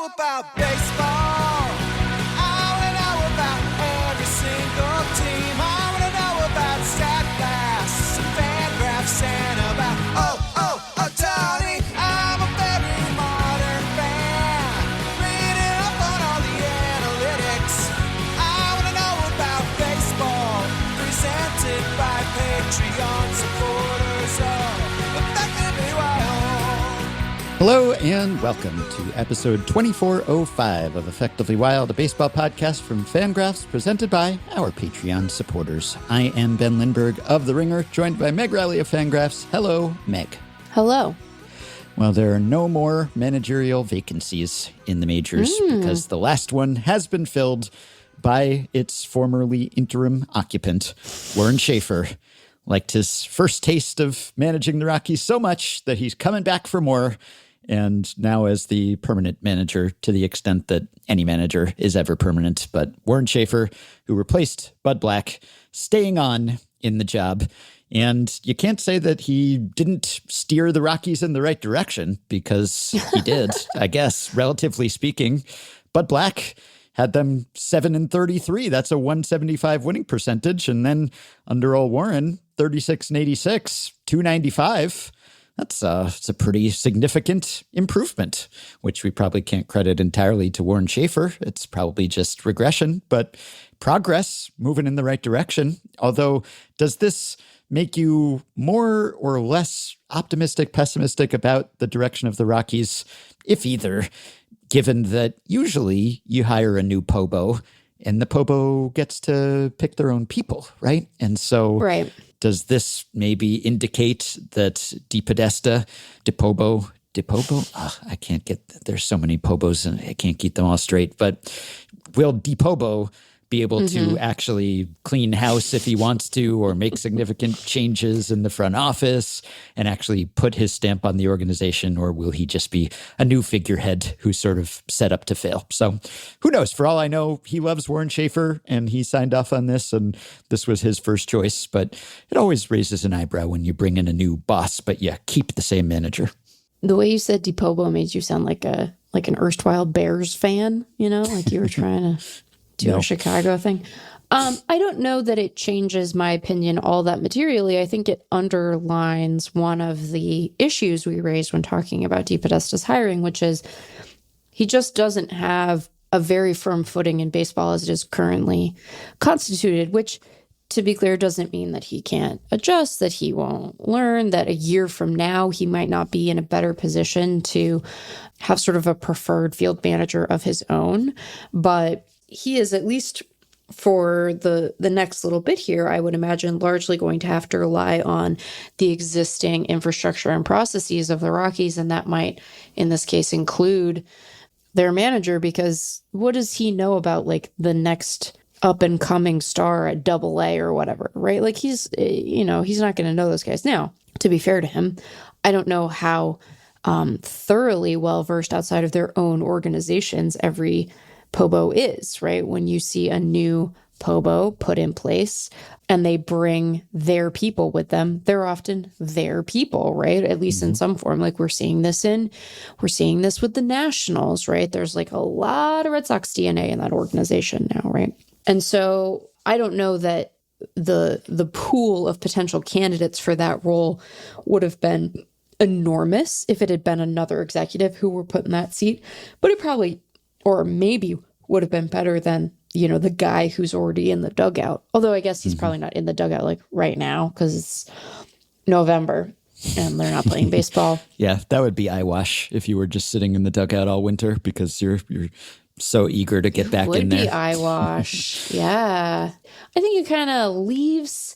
know about baseball. I want to know about every single team. I want to know about stat and FanGraphs and about Tony. I'm a very modern fan, reading up on all the analytics. I want to know about baseball, presented by Patreon supporters of Effectively Wild. Hello and welcome to episode 2405 of Effectively Wild, a baseball podcast from FanGraphs presented by our Patreon supporters. I am Ben Lindbergh of The Ringer, joined by Meg Rowley of FanGraphs. Hello, Meg. Hello. Well, there are no more managerial vacancies in the majors because the last one has been filled by its formerly interim occupant, Warren Schaeffer. Liked his first taste of managing the Rockies so much that he's coming back for more, and now as the permanent manager to the extent that any manager is ever permanent. But Warren Schaeffer, who replaced Bud Black, staying on in the job. And you can't say that he didn't steer the Rockies in the right direction, because he did, I guess, relatively speaking. Bud Black had them 7-33. That's a 175 winning percentage. And then under old Warren, 36-86, 295. It's a pretty significant improvement, which we probably can't credit entirely to Warren Schaeffer. It's probably just regression, but progress, moving in the right direction. Although, does this make you more or less optimistic, pessimistic about the direction of the Rockies, if either, given that usually you hire a new Pobo and the Pobo gets to pick their own people, right? And so does this maybe indicate that DePodesta, I can't get, there's so many Pobos and I can't keep them all straight, but will DePobo be able to actually clean house if he wants to, or make significant changes in the front office and actually put his stamp on the organization? Or will he just be a new figurehead who's sort of set up to fail? So who knows? For all I know, he loves Warren Schaeffer and he signed off on this and this was his first choice. But it always raises an eyebrow when you bring in a new boss, but you keep the same manager. The way you said DePobo made you sound like an erstwhile Bears fan, like you were trying to do a Chicago thing. I don't know that it changes my opinion all that materially. I think it underlines one of the issues we raised when talking about DePodesta's hiring, which is he just doesn't have a very firm footing in baseball as it is currently constituted, which, to be clear, doesn't mean that he can't adjust, that he won't learn, that a year from now he might not be in a better position to have sort of a preferred field manager of his own. But he is, at least for the next little bit here, I would imagine, largely going to have to rely on the existing infrastructure and processes of the Rockies. And that might, in this case, include their manager, because what does he know about like the next up and coming star at AA or whatever, right? Like he's not going to know those guys. Now, to be fair to him, I don't know how thoroughly well-versed outside of their own organizations every Pobo is, right? When you see a new Pobo put in place and they bring their people with them, they're often their people, right? At least in some form. Like we're seeing this with the Nationals, right? There's like a lot of Red Sox DNA in that organization now, right? And so I don't know that the pool of potential candidates for that role would have been enormous if it had been another executive who were put in that seat, but it probably, or maybe, would have been better than, the guy who's already in the dugout. Although I guess he's probably not in the dugout like right now because it's November and they're not playing baseball. Yeah, that would be eyewash if you were just sitting in the dugout all winter because you're so eager to get back in there. Would be eyewash. Yeah. I think it kind of leaves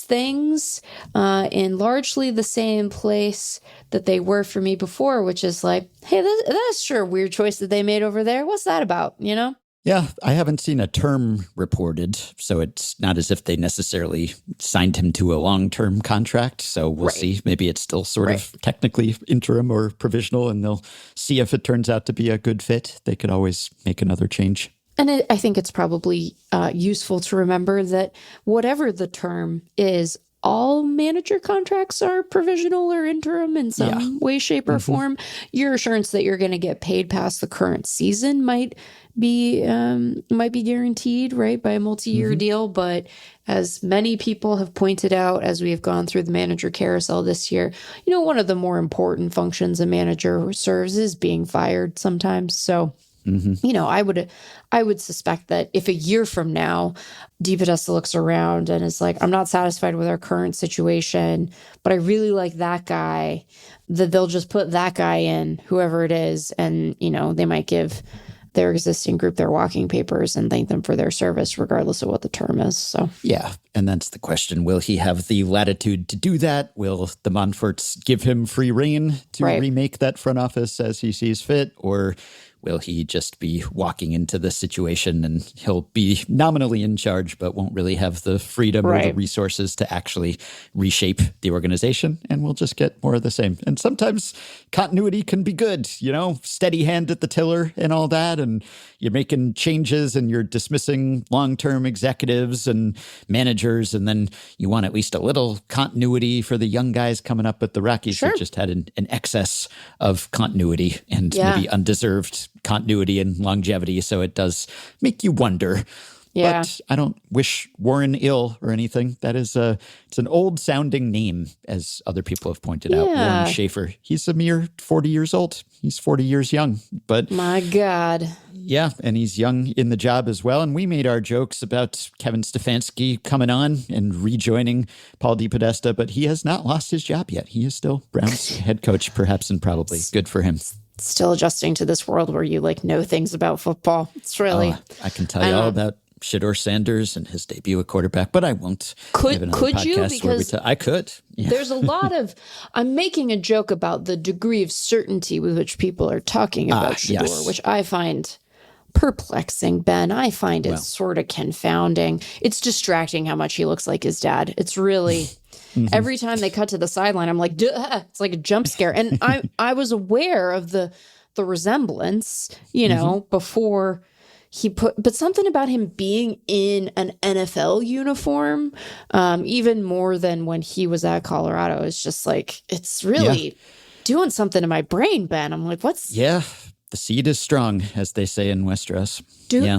things in largely the same place that they were for me before, which is like, hey, that's sure a weird choice that they made over there. What's that about, Yeah, I haven't seen a term reported, so it's not as if they necessarily signed him to a long-term contract. So we'll see. Maybe it's still sort of technically interim or provisional, and they'll see if it turns out to be a good fit. They could always make another change. And I think it's probably useful to remember that whatever the term is, all manager contracts are provisional or interim in some way, shape, or form. Your assurance that you're going to get paid past the current season might be guaranteed, right, by a multi-year deal. But as many people have pointed out as we have gone through the manager carousel this year, one of the more important functions a manager serves is being fired sometimes. So, I would suspect that if a year from now, DePodesta looks around and is like, I'm not satisfied with our current situation, but I really like that guy, that they'll just put that guy in, whoever it is. And, they might give their existing group their walking papers and thank them for their service, regardless of what the term is. So, yeah. And that's the question. Will he have the latitude to do that? Will the Montforts give him free rein to remake that front office as he sees fit? Or will he just be walking into the situation and he'll be nominally in charge, but won't really have the freedom or the resources to actually reshape the organization? And we'll just get more of the same. And sometimes continuity can be good, steady hand at the tiller and all that. And you're making changes and you're dismissing long-term executives and managers. And then you want at least a little continuity for the young guys coming up at the Rockies that just had an excess of continuity and maybe undeserved continuity and longevity. So it does make you wonder. Yeah. But I don't wish Warren ill or anything. That is it's an old sounding name, as other people have pointed out. Warren Schaeffer. He's a mere 40 years old. He's 40 years young. But my God. Yeah, and he's young in the job as well. And we made our jokes about Kevin Stefanski coming on and rejoining Paul DePodesta, but he has not lost his job yet. He is still Browns head coach, perhaps, and probably good for him. Still adjusting to this world where you know things about football. It's really... I can tell you all about Shedeur Sanders and his debut at quarterback, but I won't. Could you? Because I could. Yeah. There's a lot of... I'm making a joke about the degree of certainty with which people are talking about Shedeur, which I find perplexing, Ben. I find it sort of confounding. It's distracting how much he looks like his dad. It's really... Every time they cut to the sideline, I'm like, duh, it's like a jump scare. And I was aware of the resemblance, before he but something about him being in an NFL uniform, even more than when he was at Colorado, is just like, it's really doing something to my brain, Ben. I'm like, what's... Yeah, the seed is strong, as they say in Westeros.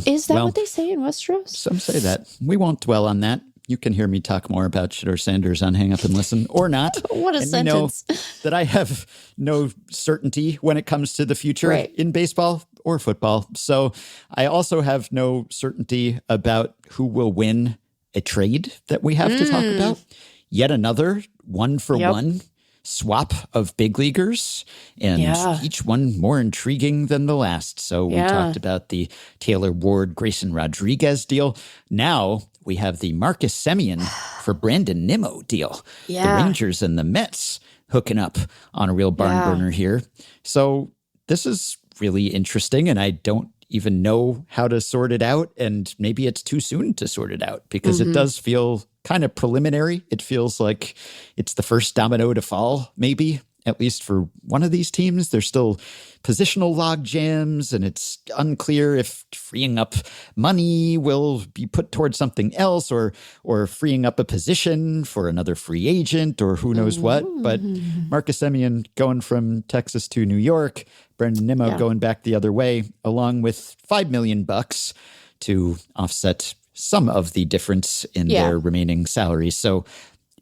Is that what they say in Westeros? Some say that. We won't dwell on that. You can hear me talk more about Shedeur Sanders on Hang Up and Listen, or not. What a sentence. You know that I have no certainty when it comes to the future in baseball or football. So I also have no certainty about who will win a trade that we have to talk about. Yet another one-for-one swap of big leaguers, and each one more intriguing than the last. So we talked about the Taylor Ward, Grayson Rodriguez deal. Now we have the Marcus Semien for Brandon Nimmo deal. The Rangers and the Mets hooking up on a real barn burner here. So this is really interesting, and I don't even know how to sort it out. And maybe it's too soon to sort it out because it does feel kind of preliminary. It feels like it's the first domino to fall, maybe, at least for one of these teams. There's still positional log jams, and it's unclear if freeing up money will be put towards something else or freeing up a position for another free agent or who knows what. But Marcus Semien going from Texas to New York, Brandon Nimmo going back the other way, along with $5 million to offset some of the difference in their remaining salaries. So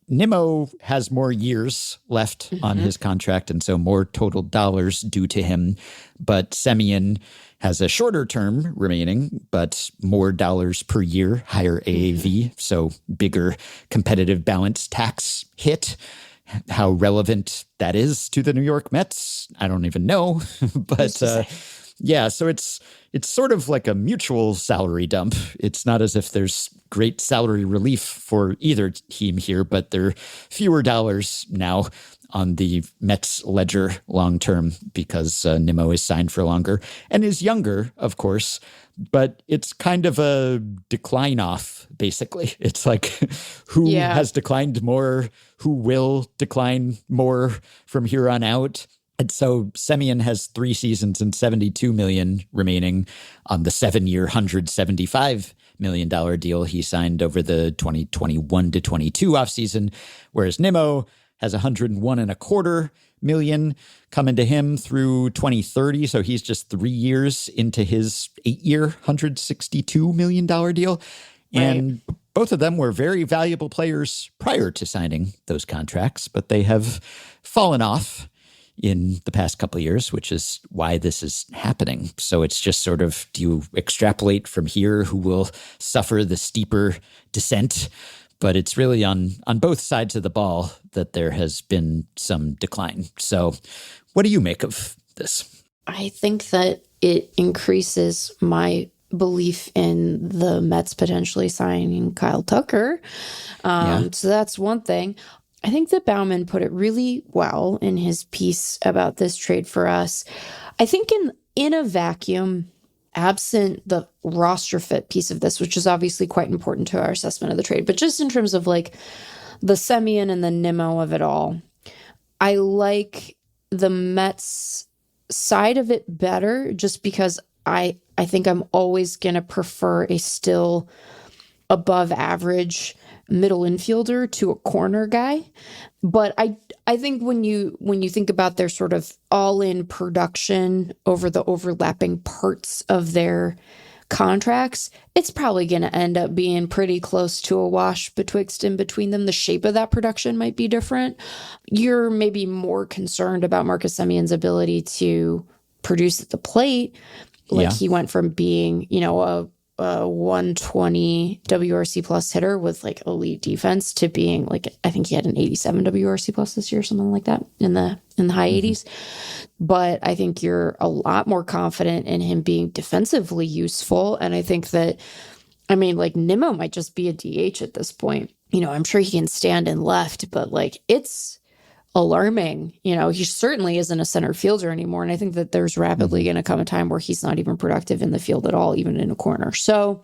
Nimmo has more years left on his contract, and so more total dollars due to him. But Semien has a shorter term remaining, but more dollars per year, higher AAV, so bigger competitive balance tax hit. How relevant that is to the New York Mets, I don't even know. But so it's sort of like a mutual salary dump. It's not as if there's great salary relief for either team here, but there are fewer dollars now on the Mets ledger long term because Nimmo is signed for longer and is younger, of course. But it's kind of a decline off, basically. It's like who has declined more, who will decline more from here on out. And so Semien has 3 seasons and $72 million remaining on the 7-year, $175 million deal he signed over the 2021 to 22 offseason, whereas Nimmo has 101.25 million coming to him through 2030. So he's just 3 years into his 8-year, $162 million deal. And both of them were very valuable players prior to signing those contracts, but they have fallen off in the past couple of years, which is why this is happening. So it's just sort of, do you extrapolate from here who will suffer the steeper descent? But it's really on both sides of the ball that there has been some decline. So what do you make of this? I think that it increases my belief in the Mets potentially signing Kyle Tucker. So that's one thing. I think that Bauman put it really well in his piece about this trade for us. I think in a vacuum, absent the roster fit piece of this, which is obviously quite important to our assessment of the trade, but just in terms of like the Semien and the Nimmo of it all, I like the Mets side of it better just because I think I'm always going to prefer a still above average middle infielder to a corner guy. But I think when you think about their sort of all-in production over the overlapping parts of their contracts, it's probably going to end up being pretty close to a wash betwixt and between them. The shape of that production might be different. You're maybe more concerned about Marcus Semien's ability to produce at the plate. Like he went from being, a 120 WRC plus hitter with like elite defense to being like, I think he had an 87 WRC plus this year, something like that in the high 80s. But I think you're a lot more confident in him being defensively useful. And I think that, like Nimmo might just be a DH at this point. I'm sure he can stand in left, but like it's alarming. He certainly isn't a center fielder anymore. And I think that there's rapidly going to come a time where he's not even productive in the field at all, even in a corner. So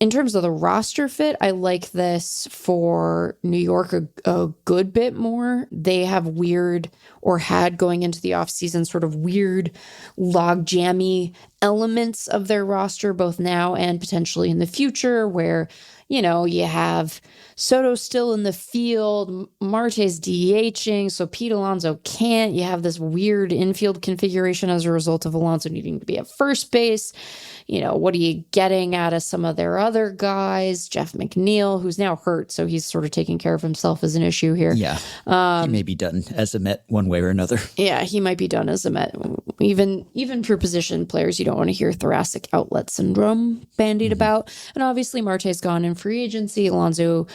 in terms of the roster fit, I like this for New York a good bit more. They have had going into the offseason sort of weird log jammy elements of their roster, both now and potentially in the future, where you have Soto still in the field, Marte's DHing, so Pete Alonso can't. You have this weird infield configuration as a result of Alonso needing to be at first base. What are you getting out of some of their other guys? Jeff McNeil, who's now hurt, so he's sort of taking care of himself as an issue here. Yeah, he may be done as a Met one way or another. Yeah, he might be done as a Met. Even for position players, you don't want to hear thoracic outlet syndrome bandied about. And obviously, Marte's gone in free agency. Alonso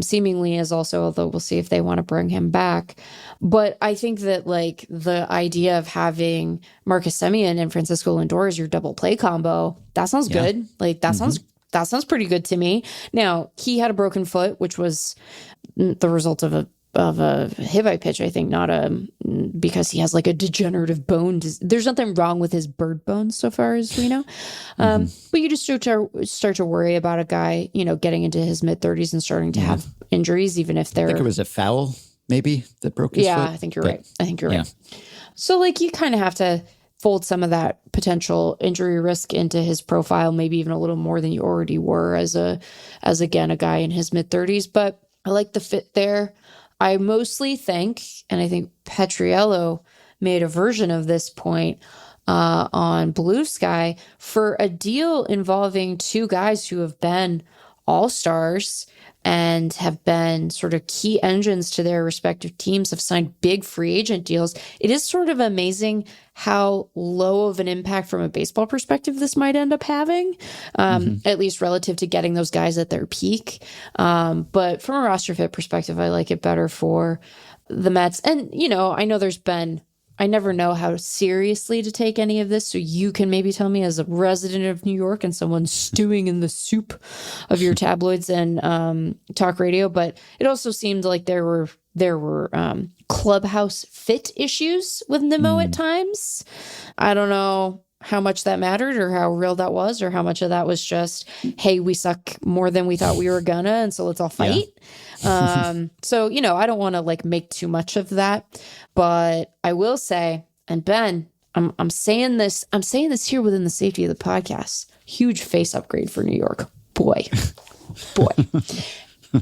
seemingly is also, although we'll see if they want to bring him back. But I think that like the idea of having Marcus Semien and Francisco Lindor as your double play combo, that sounds good. Like that sounds pretty good to me. Now, he had a broken foot, which was the result of a hip pitch, I think, not because he has like a degenerative bone. There's nothing wrong with his bird bones so far as we know. But you just start to worry about a guy, getting into his mid-30s and starting to have injuries, even if they're... I think it was a foul, maybe, that broke his foot. Yeah, I think you're right. right. So like you kind of have to fold some of that potential injury risk into his profile, maybe even a little more than you already were as again, a guy in his mid-30s. But I like the fit there. I mostly think, and I think Petriello made a version of this point on Blue Sky, for a deal involving two guys who have been all-stars and have been sort of key engines to their respective teams, have signed big free agent deals. It is sort of amazing how low of an impact from a baseball perspective this might end up having, at least relative to getting those guys at their peak. But from a roster fit perspective, I like it better for the Mets. And, I know I never know how seriously to take any of this. So you can maybe tell me, as a resident of New York and someone stewing in the soup of your tabloids and talk radio. But it also seemed like there were clubhouse fit issues with Nimmo at times. I don't know how much that mattered or how real that was, or how much of that was just, hey, we suck more than we thought we were gonna, and so let's all fight. So, I don't want to like make too much of that, but I will say, and Ben, I'm saying this here within the safety of the podcast, huge face upgrade for New York. Boy.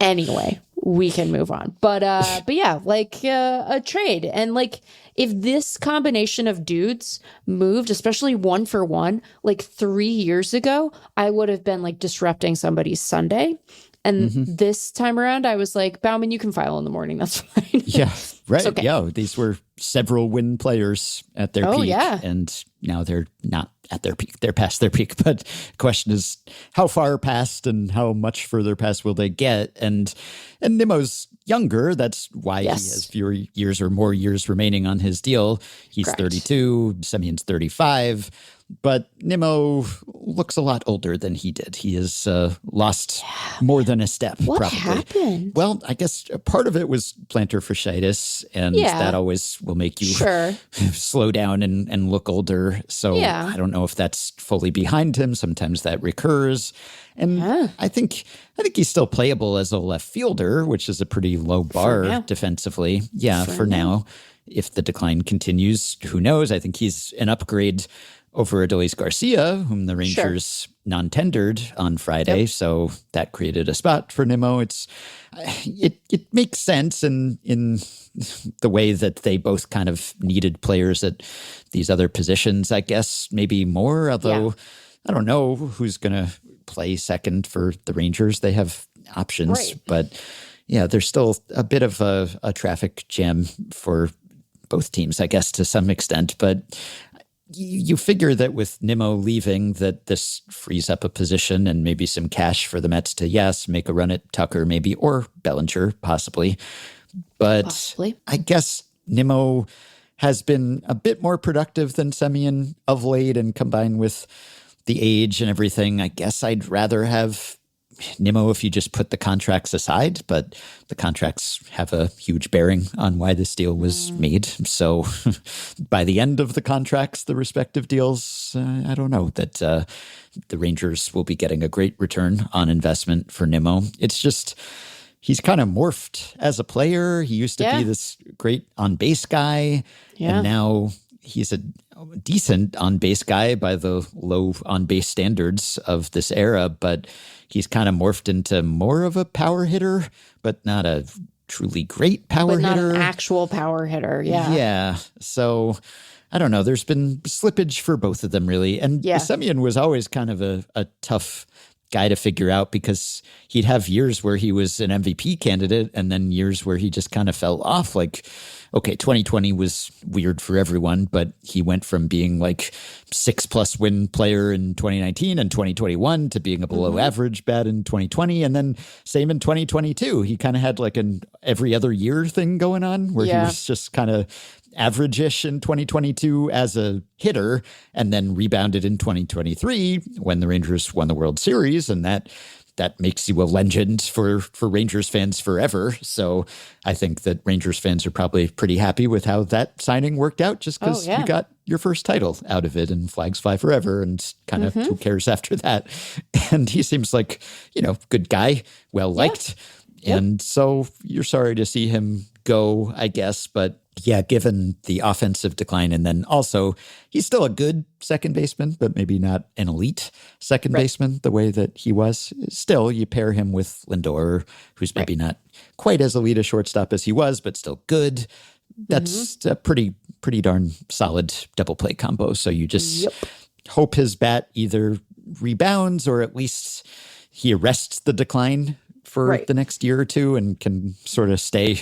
Anyway, we can move on. But yeah, like a trade. And like if this combination of dudes moved, especially one for one, like 3 years ago, I would have been like disrupting somebody's Sunday. And this time around, I was like, Bauman, you can file in the morning. That's fine. Yeah, right. Okay. Yeah, these were several win players at their peak. Yeah. And now they're not at their peak. They're past their peak. But the question is, how far past and how much further past will they get? And Nimmo's younger. That's why he has fewer years or more years remaining on his deal. He's Correct. 32. Semien's 35. But Nimmo looks a lot older than he did. He has lost more than a step, What probably. happened? Well, I guess part of it was plantar fasciitis, and that always will make you slow down and look older. So I don't know if that's fully behind him. Sometimes that recurs. And I think he's still playable as a left fielder, which is a pretty low bar defensively. Yeah, for now. If the decline continues, who knows? I think he's an upgrade over Adolis Garcia, whom the Rangers non-tendered on Friday. So that created a spot for Nimmo. It makes sense in the way that they both kind of needed players at these other positions, I guess, maybe more. Although I don't know who's going to play second for the Rangers. They have options. But yeah, there's still a bit of a traffic jam for both teams, I guess, to some extent. But you figure that with Nimmo leaving, that this frees up a position and maybe some cash for the Mets to, make a run at Tucker maybe, or Bellinger possibly. But I guess Nimmo has been a bit more productive than Semien of late, and combined with the age and everything, I guess I'd rather have Nimmo if you just put the contracts aside, but the contracts have a huge bearing on why this deal was made. So by the end of the contracts, the respective deals, I don't know that the Rangers will be getting a great return on investment for Nimmo. It's just, he's kind of morphed as a player. He used to be this great on-base guy, and now he's a decent on-base guy by the low on-base standards of this era, but he's kind of morphed into more of a power hitter, but not a truly great power hitter. Not an actual power hitter, Yeah. So I don't know. There's been slippage for both of them, really. And Semien was always kind of a tough guy to figure out, because he'd have years where he was an MVP candidate and then years where he just kind of fell off. Like, okay, 2020 was weird for everyone, but he went from being like 6+ win player in 2019 and 2021 to being a below average bat in 2020. And then same in 2022. He kind of had like an every other year thing going on where he was just kind of average-ish in 2022 as a hitter, and then rebounded in 2023 when the Rangers won the World Series, and that makes you a legend for Rangers fans forever. So I think that Rangers fans are probably pretty happy with how that signing worked out, just because you got your first title out of it, and flags fly forever, and kind of who cares after that? And he seems like, good guy, well-liked. And so you're sorry to see him go, I guess, but yeah, given the offensive decline, and then also he's still a good second baseman, but maybe not an elite second baseman the way that he was. Still, you pair him with Lindor, who's maybe not quite as elite a shortstop as he was, but still good. That's a pretty darn solid double play combo. So you just hope his bat either rebounds, or at least he arrests the decline for the next year or two and can sort of stay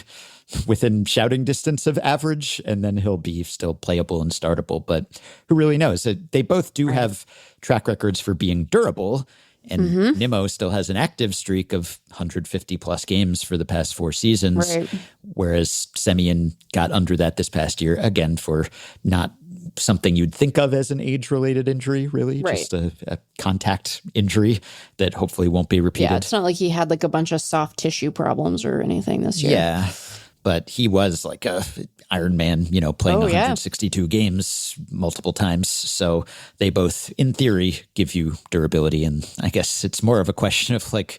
within shouting distance of average, and then he'll be still playable and startable. But who really knows? They both do have track records for being durable, and Nimmo still has an active streak of 150+ games for the past 4 seasons, whereas Semien got under that this past year, again, for not something you'd think of as an age-related injury, really, just a contact injury that hopefully won't be repeated. Yeah, it's not like he had like a bunch of soft tissue problems or anything this year. Yeah. But he was like a Iron Man, playing 162 games multiple times. So they both, in theory, give you durability. And I guess it's more of a question of like,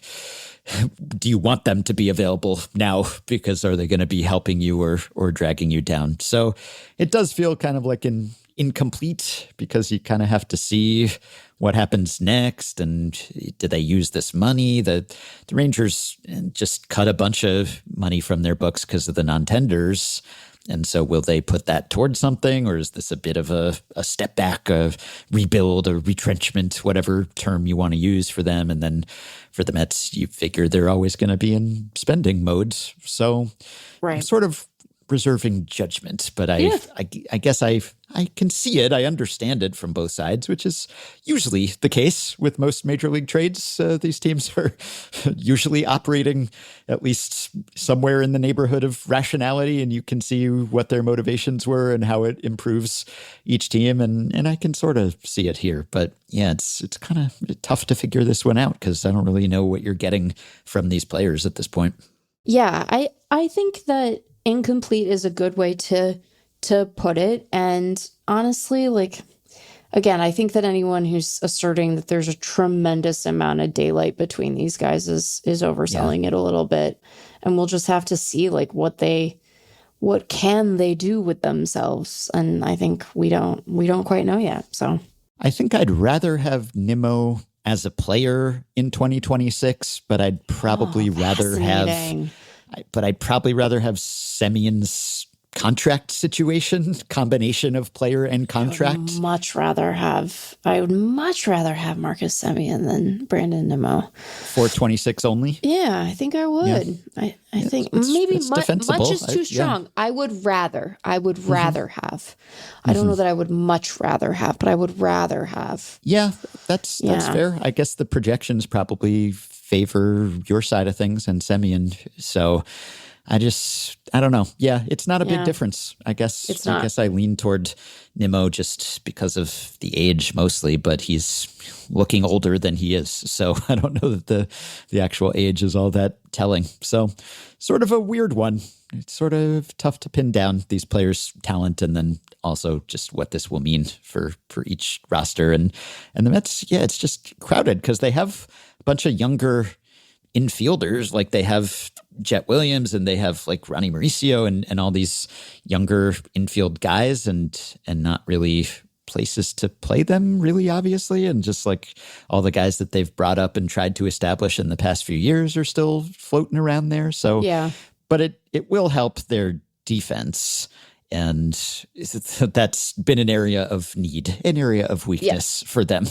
do you want them to be available now? Because are they going to be helping you or dragging you down? So it does feel kind of like an incomplete because you kind of have to see what happens next, and do they use this money? The Rangers just cut a bunch of money from their books because of the non-tenders. And so will they put that towards something, or is this a bit of a step back, a rebuild, a retrenchment, whatever term you want to use for them? And then for the Mets, you figure they're always going to be in spending mode. So I'm sort of reserving judgment, but I guess I can see it. I understand it from both sides, which is usually the case with most major league trades. These teams are usually operating at least somewhere in the neighborhood of rationality, and you can see what their motivations were and how it improves each team. And I can sort of see it here, but yeah, it's kind of tough to figure this one out because I don't really know what you're getting from these players at this point. Yeah, I think that incomplete is a good way to put it. And honestly, like, again, I think that anyone who's asserting that there's a tremendous amount of daylight between these guys is overselling it a little bit. And we'll just have to see like what can they do with themselves. And I think we don't quite know yet. So I think I'd rather have Nimmo as a player in 2026, but I'd probably rather have Semien's contract situation, combination of player and contract. I would much rather have Marcus Semien than Brandon Nimmo. 426 only? Yeah, I think I would. Yeah. I think maybe much is too strong. Yeah. I would rather have. I don't know that I would much rather have, but I would rather have. Yeah, that's fair. I guess the projections probably favor your side of things and Semien. So I don't know. Yeah, it's not a big difference. I guess I lean toward Nimmo just because of the age mostly, but he's looking older than he is. So I don't know that the actual age is all that telling. So sort of a weird one. It's sort of tough to pin down these players' talent and then also just what this will mean for each roster. And the Mets, it's just crowded because they have a bunch of younger infielders. Like they have Jet Williams and they have like Ronnie Mauricio and all these younger infield guys and not really places to play them really, obviously. And just like all the guys that they've brought up and tried to establish in the past few years are still floating around there. So, but it will help their defense. And that's been an area of need, an area of weakness for them.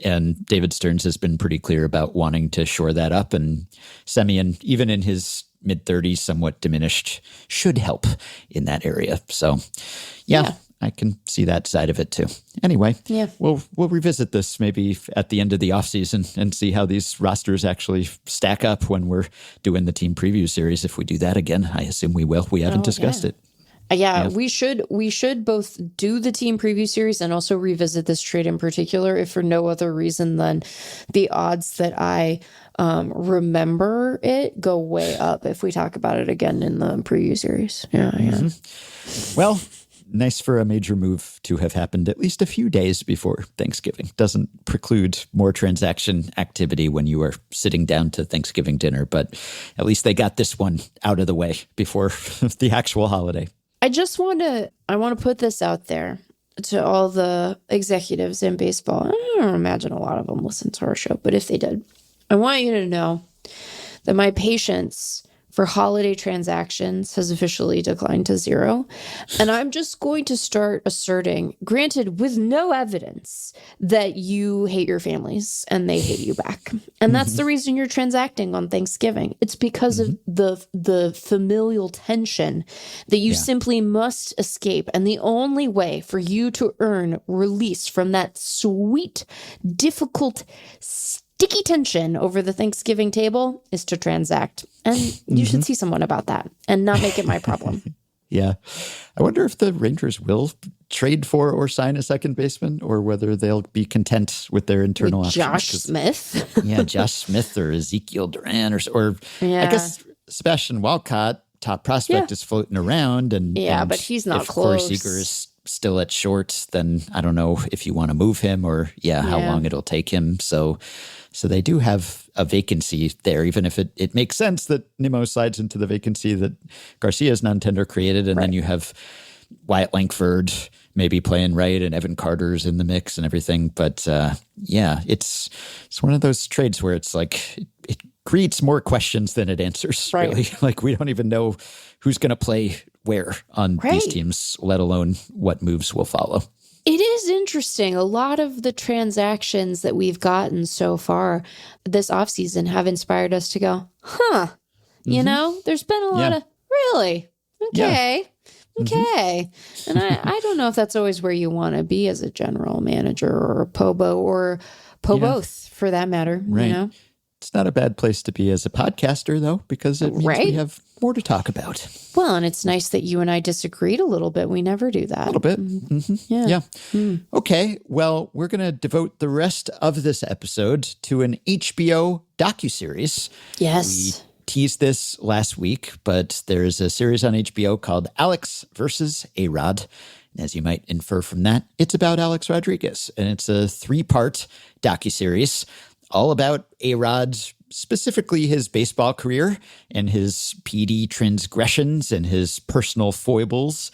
And David Stearns has been pretty clear about wanting to shore that up. And Semien, even in his mid-30s, somewhat diminished, should help in that area. So, I can see that side of it too. Anyway, we'll revisit this maybe at the end of the offseason and see how these rosters actually stack up when we're doing the team preview series. If we do that again, I assume we will. We haven't discussed it. We should both do the team preview series and also revisit this trade in particular, if for no other reason than the odds that I remember it go way up if we talk about it again in the preview series. Well, nice for a major move to have happened at least a few days before Thanksgiving. Doesn't preclude more transaction activity when you are sitting down to Thanksgiving dinner, but at least they got this one out of the way before the actual holiday. I want to put this out there to all the executives in baseball. I don't imagine a lot of them listen to our show, but if they did, I want you to know that my patience for holiday transactions has officially declined to 0. And I'm just going to start asserting, granted with no evidence, that you hate your families and they hate you back. And that's the reason you're transacting on Thanksgiving. It's because of the familial tension that you simply must escape. And the only way for you to earn release from that sweet, difficult, sticky tension over the Thanksgiving table is to transact. And you should see someone about that and not make it my problem. Yeah. I wonder if the Rangers will trade for or sign a second baseman or whether they'll be content with their internal options. Josh Smith. Josh Smith or Ezekiel Duran or I guess Sebastian Walcott, top prospect, is floating around. And but he's not if close. Corey Seager is still at short, then I don't know if you want to move him or how long it'll take him. So they do have a vacancy there, even if it makes sense that Nimmo slides into the vacancy that Garcia's non-tender created. And then you have Wyatt Langford, maybe playing right and Evan Carter's in the mix and everything. But yeah, it's one of those trades where it's like it creates more questions than it answers, Right. really. Like we don't even know who's going to play where on these Right. teams, let alone what moves will follow. It is interesting. A lot of the transactions that we've gotten so far this offseason have inspired us to go, huh, you know, there's been a lot Yeah. of, really? Okay. Yeah. Okay. And I don't know if that's always where you want to be as a general manager or a POBO or both for that matter, Right. you know? It's not a bad place to be as a podcaster, though, because it means we Right. have more to talk about. Well, and it's nice that you and I disagreed a little bit. We never do that. A little bit. Mm-hmm. Yeah. Okay. Well, we're going to devote the rest of this episode to an HBO docuseries. Yes. Teased this last week, but there's a series on HBO called Alex versus A-Rod. And as you might infer from that, it's about Alex Rodriguez. And it's a 3-part docuseries all about A-Rod, specifically his baseball career and his PD transgressions and his personal foibles.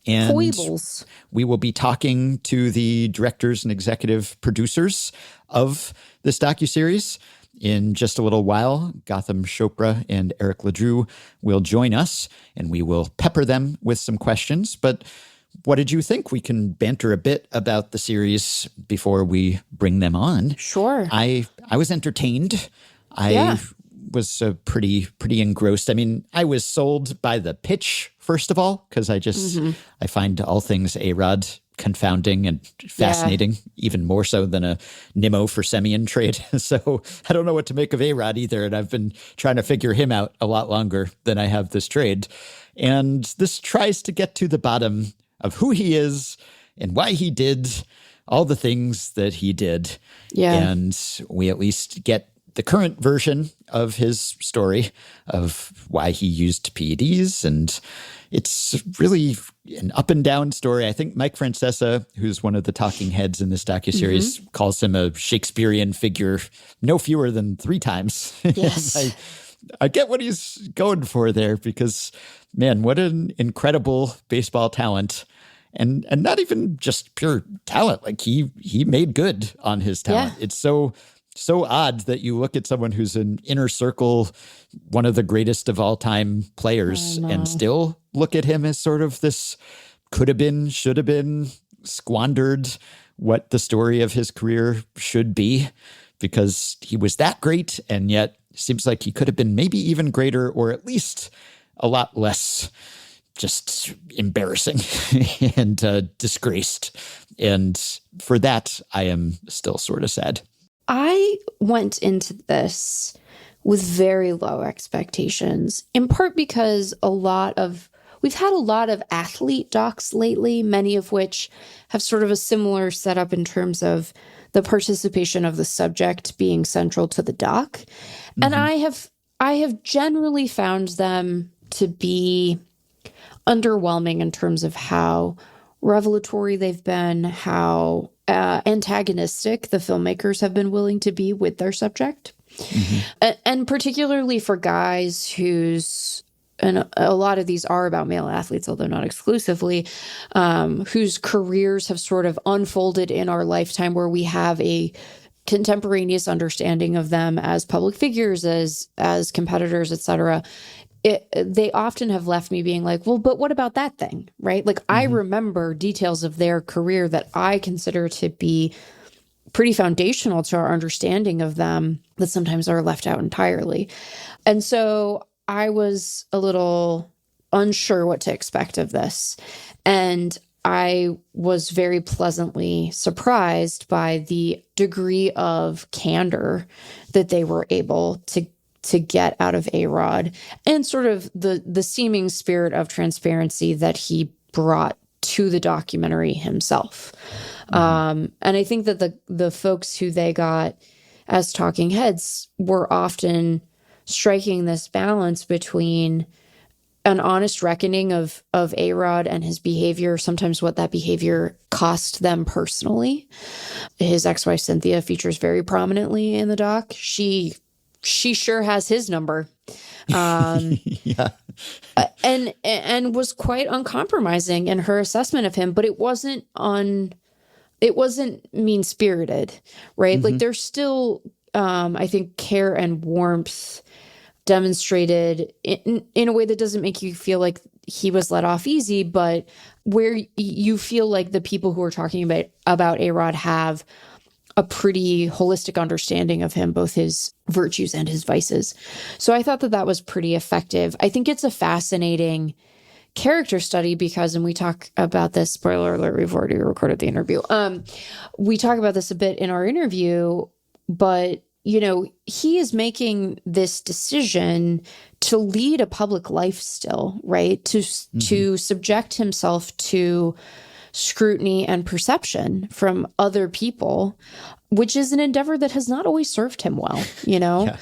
And Foibles. we will be talking to the directors and executive producers of this docuseries. In just a little while, Gotham Chopra and Eric Ledrew will join us, and we will pepper them with some questions. But what did you think? We can banter a bit about the series before we bring them on. Sure. I was entertained. Yeah. I was pretty engrossed. I mean, I was sold by the pitch, first of all, because I find all things A-Rod confounding and fascinating, even more so than a Nimmo for Semien trade. So I don't know what to make of A-Rod either, and I've been trying to figure him out a lot longer than I have this trade. And this tries to get to the bottom of who he is and why he did all the things that he did. Yeah. And we at least get the current version of his story of why he used PEDs. And it's really an up and down story. I think Mike Francesa, who's one of the talking heads in this docuseries, calls him a Shakespearean figure no fewer than 3 times. Yes. I get what he's going for there because, man, what an incredible baseball talent. And not even just pure talent. Like he made good on his talent. Yeah. It's so odd that you look at someone who's an inner circle, one of the greatest of all time players, and still look at him as sort of this could have been, should have been, squandered what the story of his career should be, because he was that great, and yet seems like he could have been maybe even greater, or at least a lot less just embarrassing and disgraced. And for that, I am still sort of sad. I went into this with very low expectations, in part because we've had a lot of athlete docs lately, many of which have sort of a similar setup in terms of the participation of the subject being central to the doc. And I have generally found them to be underwhelming in terms of how revelatory they've been, how antagonistic the filmmakers have been willing to be with their subject. And particularly for guys and a lot of these are about male athletes, although not exclusively, whose careers have sort of unfolded in our lifetime, where we have a contemporaneous understanding of them as public figures, as competitors, etc. They often have left me being like, well, but what about that thing, right? Like I remember details of their career that I consider to be pretty foundational to our understanding of them that sometimes are left out entirely. And so I was a little unsure what to expect of this. And I was very pleasantly surprised by the degree of candor that they were able to get out of A-Rod, and sort of the seeming spirit of transparency that he brought to the documentary himself. And I think that the folks who they got as talking heads were often striking this balance between an honest reckoning of A-Rod and his behavior, sometimes what that behavior cost them personally. His ex-wife Cynthia features very prominently in the doc. She sure has his number. Yeah. And was quite uncompromising in her assessment of him, but it wasn't mean-spirited, right? Like there's still, I think, care and warmth demonstrated in a way that doesn't make you feel like he was let off easy, but where you feel like the people who are talking about A-Rod have a pretty holistic understanding of him, both his virtues and his vices. So I thought that was pretty effective. I think it's a fascinating character study because, and we talk about this, spoiler alert, we've already recorded the interview. We talk about this a bit in our interview, but he is making this decision to lead a public life still, right? To subject himself to scrutiny and perception from other people, which is an endeavor that has not always served him well, Yeah.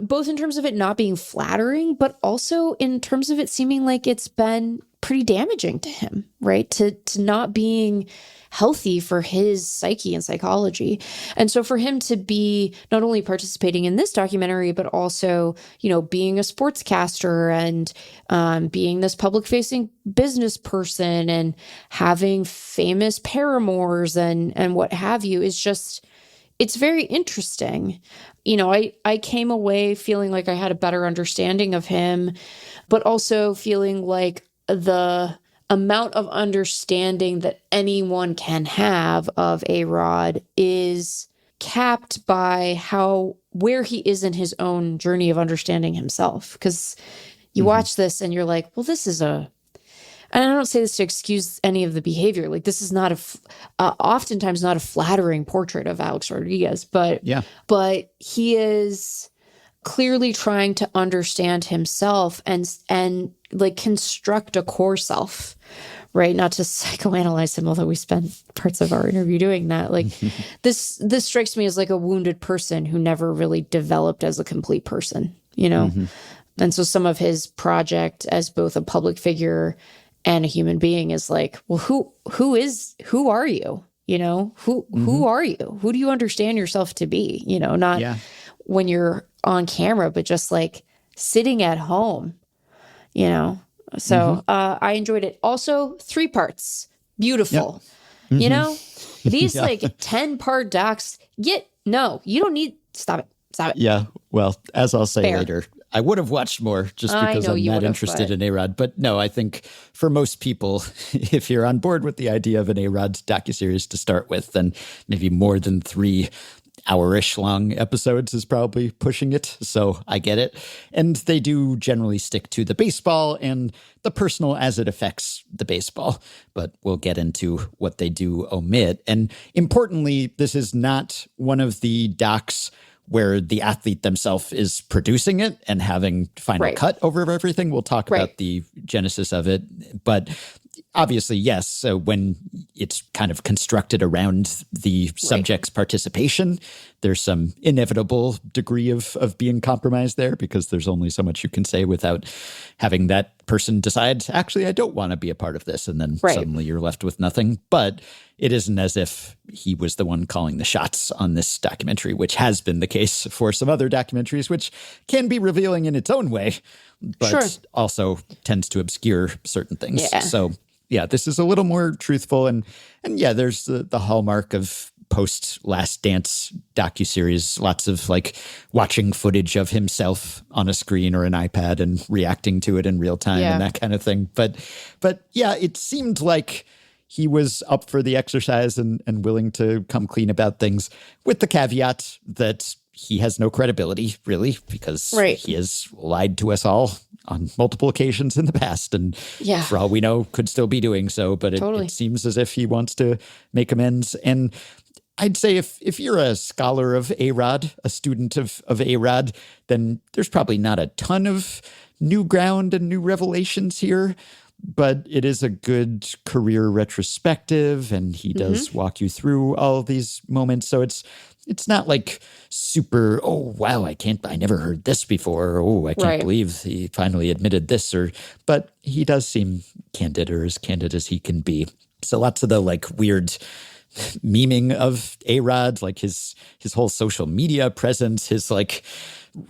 Both in terms of it not being flattering, but also in terms of it seeming like it's been pretty damaging to him, right? To not being healthy for his psyche and psychology. And so for him to be not only participating in this documentary, but also, being a sportscaster and being this public facing business person and having famous paramours and what have you is just, it's very interesting. I came away feeling like I had a better understanding of him, but also feeling like the amount of understanding that anyone can have of A-Rod is capped by where he is in his own journey of understanding himself. Because you watch this and you're like, well, this is and I don't say this to excuse any of the behavior. Like, this is not oftentimes not a flattering portrait of Alex Rodriguez, but he is clearly trying to understand himself and like construct a core self, right? Not to psychoanalyze him, although we spent parts of our interview doing that. Like this strikes me as like a wounded person who never really developed as a complete person, And so some of his project as both a public figure and a human being is like, well, who are you? Who are you? Who do you understand yourself to be? Not when you're on camera, but just like sitting at home, So I enjoyed it. Also, 3 parts. Beautiful. These like 10-part docs, you don't need, stop it. Yeah. Well, as I'll say Fair. later, I would have watched more just because I'm not interested in A-Rod. But no, I think for most people, if you're on board with the idea of an A-Rod docuseries to start with, then maybe more than 3 hour-ish long episodes is probably pushing it. So I get it. And they do generally stick to the baseball and the personal as it affects the baseball. But we'll get into what they do omit. And importantly, this is not one of the docs where the athlete themselves is producing it and having final cut over everything. We'll talk about the genesis of it. But obviously, yes, so when it's kind of constructed around the subject's participation, there's some inevitable degree of being compromised there because there's only so much you can say without having that person decide, actually, I don't want to be a part of this. And then suddenly you're left with nothing. But it isn't as if he was the one calling the shots on this documentary, which has been the case for some other documentaries, which can be revealing in its own way, but also tends to obscure certain things. Yeah. So, yeah, this is a little more truthful. And yeah, there's the hallmark of post Last Dance docuseries, lots of like watching footage of himself on a screen or an iPad and reacting to it in real time and that kind of thing. But yeah, it seemed like he was up for the exercise and willing to come clean about things, with the caveat that he has no credibility, really, because he has lied to us all on multiple occasions in the past. And for all we know, could still be doing so. But it seems as if he wants to make amends. And I'd say if you're a scholar of A-Rod, a student of A-Rod, then there's probably not a ton of new ground and new revelations here. But it is a good career retrospective, and he does walk you through all these moments. So it's not like super, oh, wow, I never heard this before. Or, oh, I can't believe he finally admitted this. But he does seem candid, or as candid as he can be. So lots of the like weird memeing of A-Rod, like his whole social media presence, his like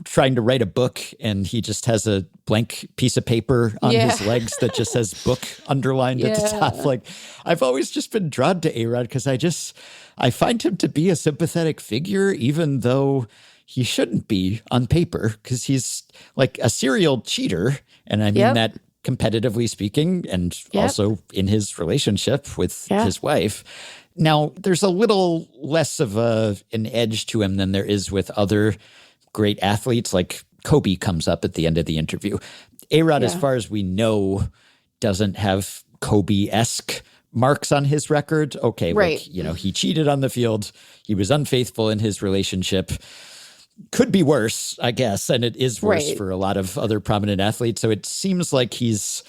trying to write a book and he just has a blank piece of paper on his legs that just says book underlined at the top. Like, I've always just been drawn to A-Rod because I find him to be a sympathetic figure, even though he shouldn't be on paper, because he's like a serial cheater. And I mean that competitively speaking, and also in his relationship with his wife. Now, there's a little less of an edge to him than there is with other great athletes. Like Kobe comes up at the end of the interview. A-Rod, as far as we know, doesn't have Kobe-esque marks on his record. Okay, like, he cheated on the field. He was unfaithful in his relationship. Could be worse, I guess, and it is worse for a lot of other prominent athletes. So it seems like he's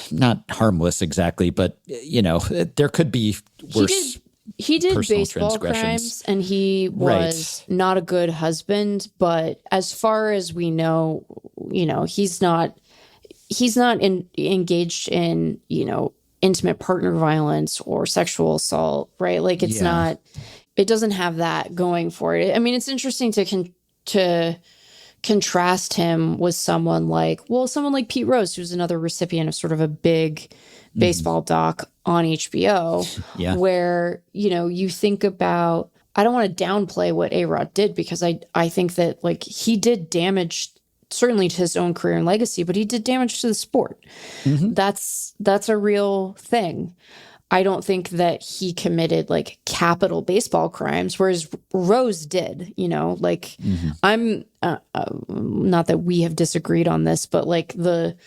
not harmless exactly, but, there could be worse. He did baseball crimes, and he was not a good husband. But as far as we know, he's not engaged in, intimate partner violence or sexual assault, right? Like it's not. It doesn't have that going for it. I mean, it's interesting to contrast him with someone like Pete Rose, who's another recipient of sort of a big baseball doc on HBO, where, you think about, I don't want to downplay what A-Rod did, because I think that like he did damage certainly to his own career and legacy, but he did damage to the sport. That's a real thing. I don't think that he committed like capital baseball crimes, whereas Rose did, I'm not that we have disagreed on this, but like the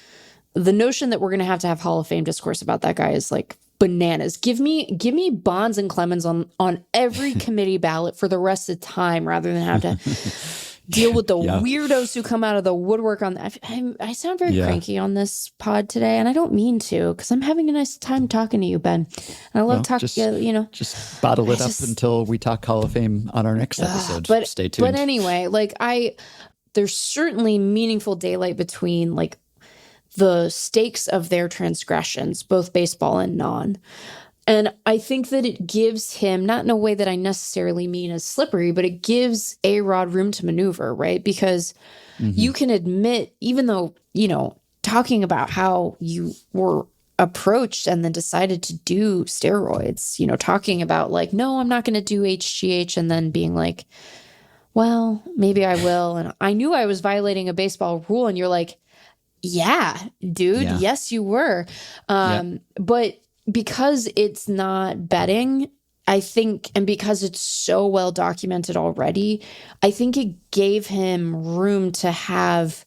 notion that we're going to have Hall of Fame discourse about that guy is like bananas. Give me Bonds and Clemens on every committee ballot for the rest of the time, rather than have to deal with the weirdos who come out of the woodwork on that. I sound very cranky on this pod today, and I don't mean to, because I'm having a nice time talking to you, Ben. And I love talking. Just bottle it up until we talk Hall of Fame on our next episode. But stay tuned. But anyway, like there's certainly meaningful daylight between like the stakes of their transgressions, both baseball and non. And I think that it gives him, not in a way that I necessarily mean as slippery, but it gives A-Rod room to maneuver, right? Because you can admit, even though, talking about how you were approached and then decided to do steroids, talking about like, no, I'm not going to do HGH, and then being like, well, maybe I will. And I knew I was violating a baseball rule. And you're like, yeah, dude, yes, you were. But because it's not betting, I think, and because it's so well documented already, I think it gave him room to have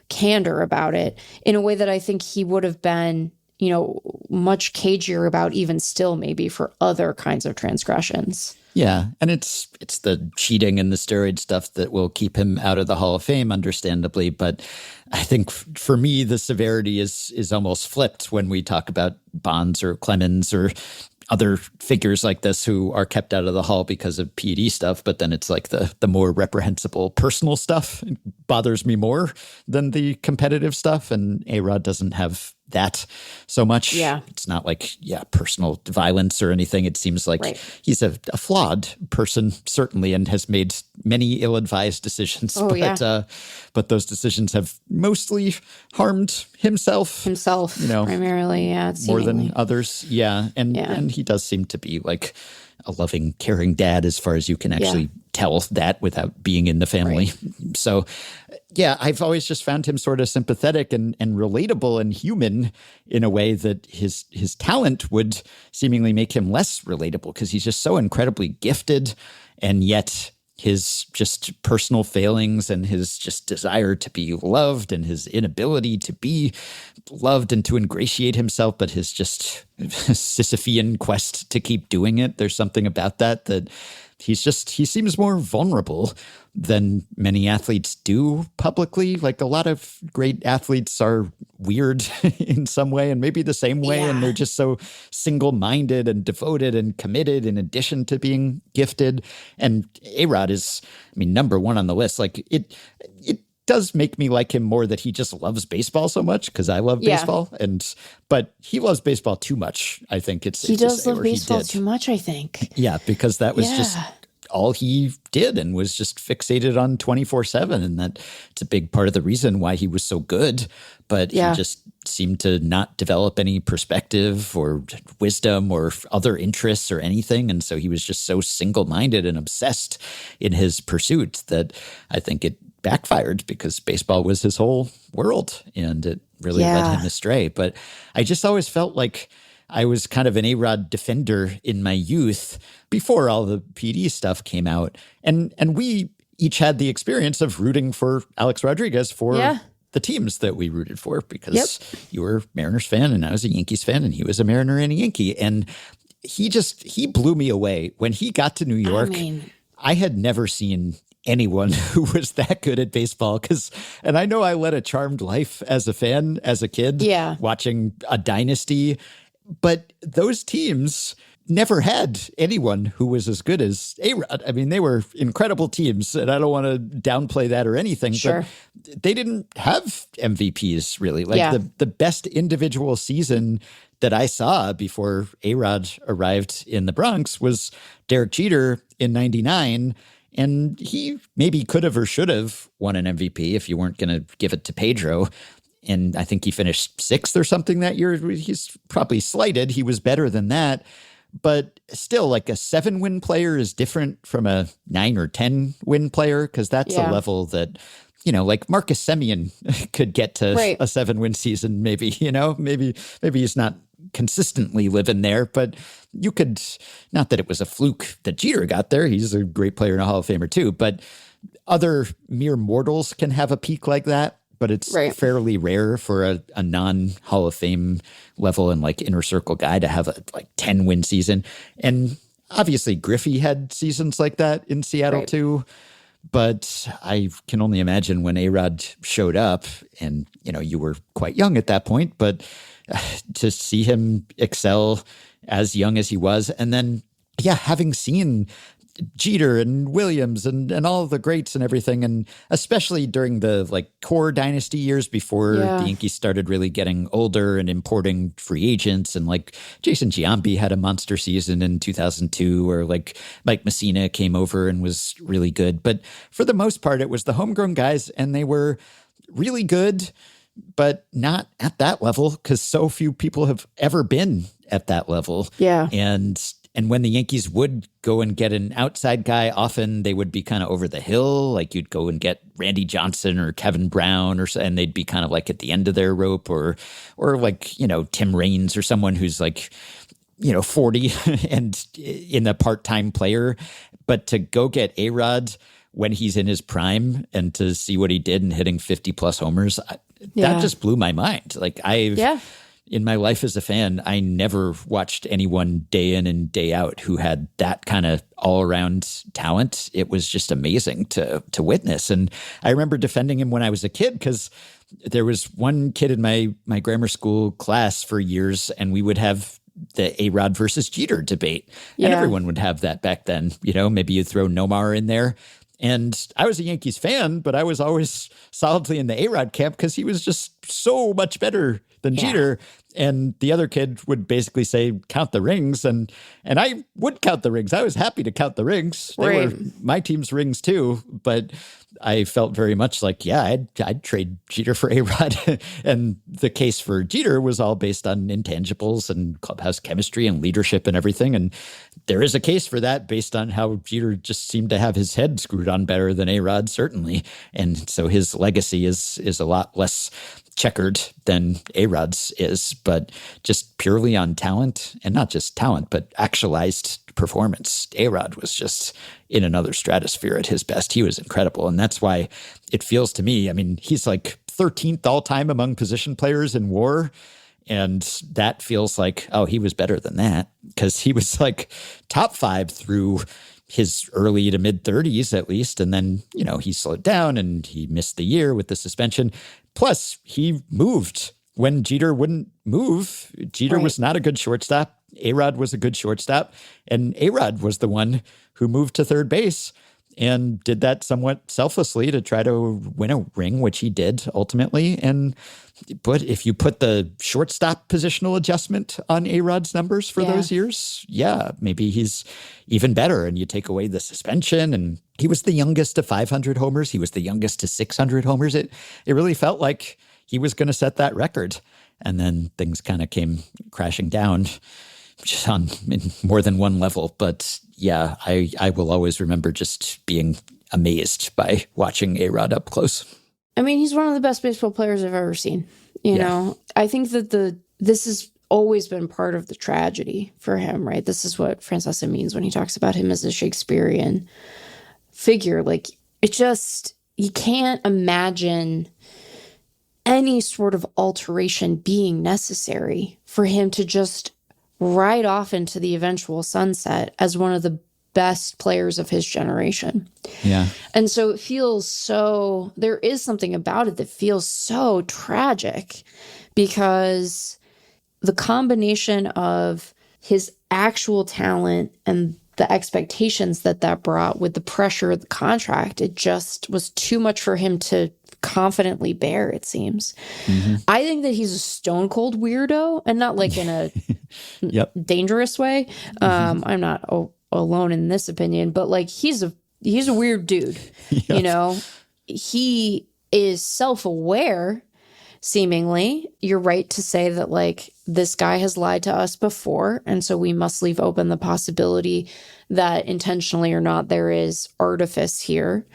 candor about it in a way that I think he would have been, much cagier about, even still maybe, for other kinds of transgressions. Yeah, and it's the cheating and the steroid stuff that will keep him out of the Hall of Fame, understandably. But I think for me, the severity is almost flipped when we talk about Bonds or Clemens or other figures like this who are kept out of the Hall because of PED stuff. But then it's like the more reprehensible personal stuff bothers me more than the competitive stuff. And A-Rod doesn't have that so much. It's not like personal violence or anything. It seems like he's a flawed person, certainly, and has made many ill-advised decisions. But those decisions have mostly harmed himself, primarily, more than others. And he does seem to be like a loving, caring dad, as far as you can actually tell that without being in the family. So I've always just found him sort of sympathetic and relatable and human in a way that his talent would seemingly make him less relatable, because he's just so incredibly gifted, and yet his just personal failings and his just desire to be loved and his inability to be loved and to ingratiate himself, but his just Sisyphean quest to keep doing it. There's something about that he seems more vulnerable than many athletes do publicly. Like, a lot of great athletes are weird in some way, and maybe the same way, and they're just so single-minded and devoted and committed, in addition to being gifted. And A-Rod is, number one on the list. Like, it does make me like him more that he just loves baseball so much, because I love baseball, but he loves baseball too much. I think he does love baseball too much, I think. Yeah, because that was just all he did and was just fixated on 24/7. And that it's a big part of the reason why he was so good. But he just seemed to not develop any perspective or wisdom or other interests or anything. And so he was just so single-minded and obsessed in his pursuit that I think it backfired because baseball was his whole world and it really led him astray. But I just always felt like I was kind of an A-Rod defender in my youth before all the PD stuff came out. And we each had the experience of rooting for Alex Rodriguez for the teams that we rooted for because you were a Mariners fan and I was a Yankees fan and he was a Mariner and a Yankee. And he blew me away. When he got to New York, I had never seen anyone who was that good at baseball. And I know I led a charmed life as a fan, as a kid, watching a dynasty. But those teams never had anyone who was as good as A-Rod. I mean, they were incredible teams, and I don't want to downplay that or anything, but they didn't have MVPs, really. Like the best individual season that I saw before A-Rod arrived in the Bronx was Derek Jeter in 99, and he maybe could have or should have won an MVP if you weren't going to give it to Pedro. And I think he finished sixth or something that year. He's probably slighted. He was better than that. But still, like a 7-win player is different from a 9 or 10-win player because that's a level that, like Marcus Semien could get to a 7-win season maybe, maybe he's not consistently living there. But you could, not that it was a fluke that Jeter got there. He's a great player and a Hall of Famer too. But other mere mortals can have a peak like that. But it's fairly rare for a non-Hall of Fame level and like inner circle guy to have a 10-win season. And obviously Griffey had seasons like that in Seattle too. But I can only imagine when A-Rod showed up and, you were quite young at that point, but to see him excel as young as he was. And then, having seen Jeter and Williams and all of the greats and everything. And especially during the core dynasty years before the Yankees started really getting older and importing free agents. And Jason Giambi had a monster season in 2002 or Mike Messina came over and was really good. But for the most part, it was the homegrown guys and they were really good, but not at that level because so few people have ever been at that level. Yeah. And when the Yankees would go and get an outside guy, often they would be kind of over the hill. Like you'd go and get Randy Johnson or Kevin Brown and they'd be kind of at the end of their rope or Tim Raines or someone who's 40 and in the part-time player. But to go get A-Rod when he's in his prime and to see what he did in hitting 50 plus homers, that just blew my mind. In my life as a fan, I never watched anyone day in and day out who had that kind of all-around talent. It was just amazing to witness. And I remember defending him when I was a kid because there was one kid in my grammar school class for years, and we would have the A-Rod versus Jeter debate. And everyone would have that back then. Maybe you'd throw Nomar in there. And I was a Yankees fan, but I was always solidly in the A-Rod camp because he was just so much better than Jeter. And the other kid would basically say, count the rings. And I would count the rings. I was happy to count the rings. They were my team's rings too. But I felt very much I'd trade Jeter for A-Rod. And the case for Jeter was all based on intangibles and clubhouse chemistry and leadership and everything. And there is a case for that based on how Jeter just seemed to have his head screwed on better than A-Rod, certainly. And so his legacy is a lot less checkered than A-Rod's is, but just purely on talent, and not just talent, but actualized performance. A-Rod was just in another stratosphere at his best. He was incredible. And that's why it feels to me, he's 13th all time among position players in WAR. And that feels he was better than that because he was top 5 through his early to mid 30s at least. And then, he slowed down and he missed the year with the suspension. Plus, he moved when Jeter wouldn't move. Jeter was not a good shortstop. A-Rod was a good shortstop. And A-Rod was the one who moved to third base. and did that somewhat selflessly to try to win a ring, which he did ultimately. But if you put the shortstop positional adjustment on A-Rod's numbers for those years, maybe he's even better. And you take away the suspension, and he was the youngest to 500 homers. He was the youngest to 600 homers. It really felt like he was going to set that record. And then things kind of came crashing down just in more than one level. But yeah, I will always remember just being amazed by watching A-Rod up close. I mean, he's one of the best baseball players I've ever seen. You know, I think that this has always been part of the tragedy for him, right? This is what Francesa means when he talks about him as a Shakespearean figure. Like, you can't imagine any sort of alteration being necessary for him to just ride off into the eventual sunset as one of the best players of his generation. Yeah. And so it feels there is something about it that feels so tragic, because the combination of his actual talent and the expectations that brought with the pressure of the contract, it just was too much for him to confidently bear, it seems. Mm-hmm. I think that he's a stone cold weirdo, and not like in a dangerous way. I'm not alone in this opinion, but like he's a weird dude. You know, he is self-aware, seemingly. You're right to say that like this guy has lied to us before, and so we must leave open the possibility that intentionally or not there is artifice here.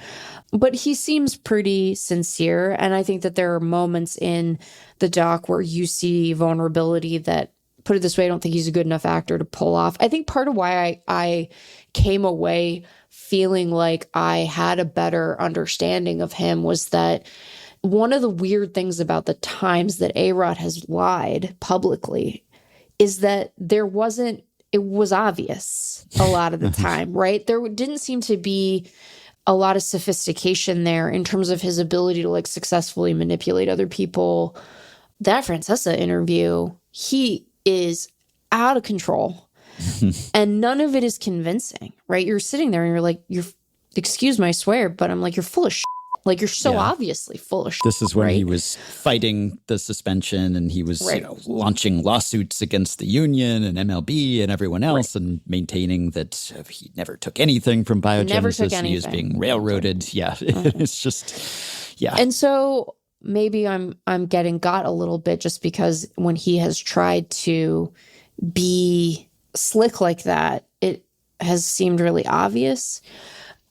But he seems pretty sincere, and I think that there are moments in the doc where you see vulnerability that, put it this way, I don't think he's a good enough actor to pull off. I think part of why I came away feeling like I had a better understanding of him was that one of the weird things about the times that A-Rod has lied publicly is that it was obvious a lot of the time, right? There didn't seem to be a lot of sophistication there in terms of his ability to like successfully manipulate other people. That Francesa interview, he is out of control and none of it is convincing, right? You're sitting there and you're like, excuse my swear, but I'm like, you're full of shit. Like, you're so obviously full of shit. This is when right? he was fighting the suspension, and he was launching lawsuits against the union and MLB and everyone else, and maintaining that he never took anything from biogenesis and he was being railroaded. Yeah, it's just, And so maybe I'm getting got a little bit just because when he has tried to be slick like that, it has seemed really obvious.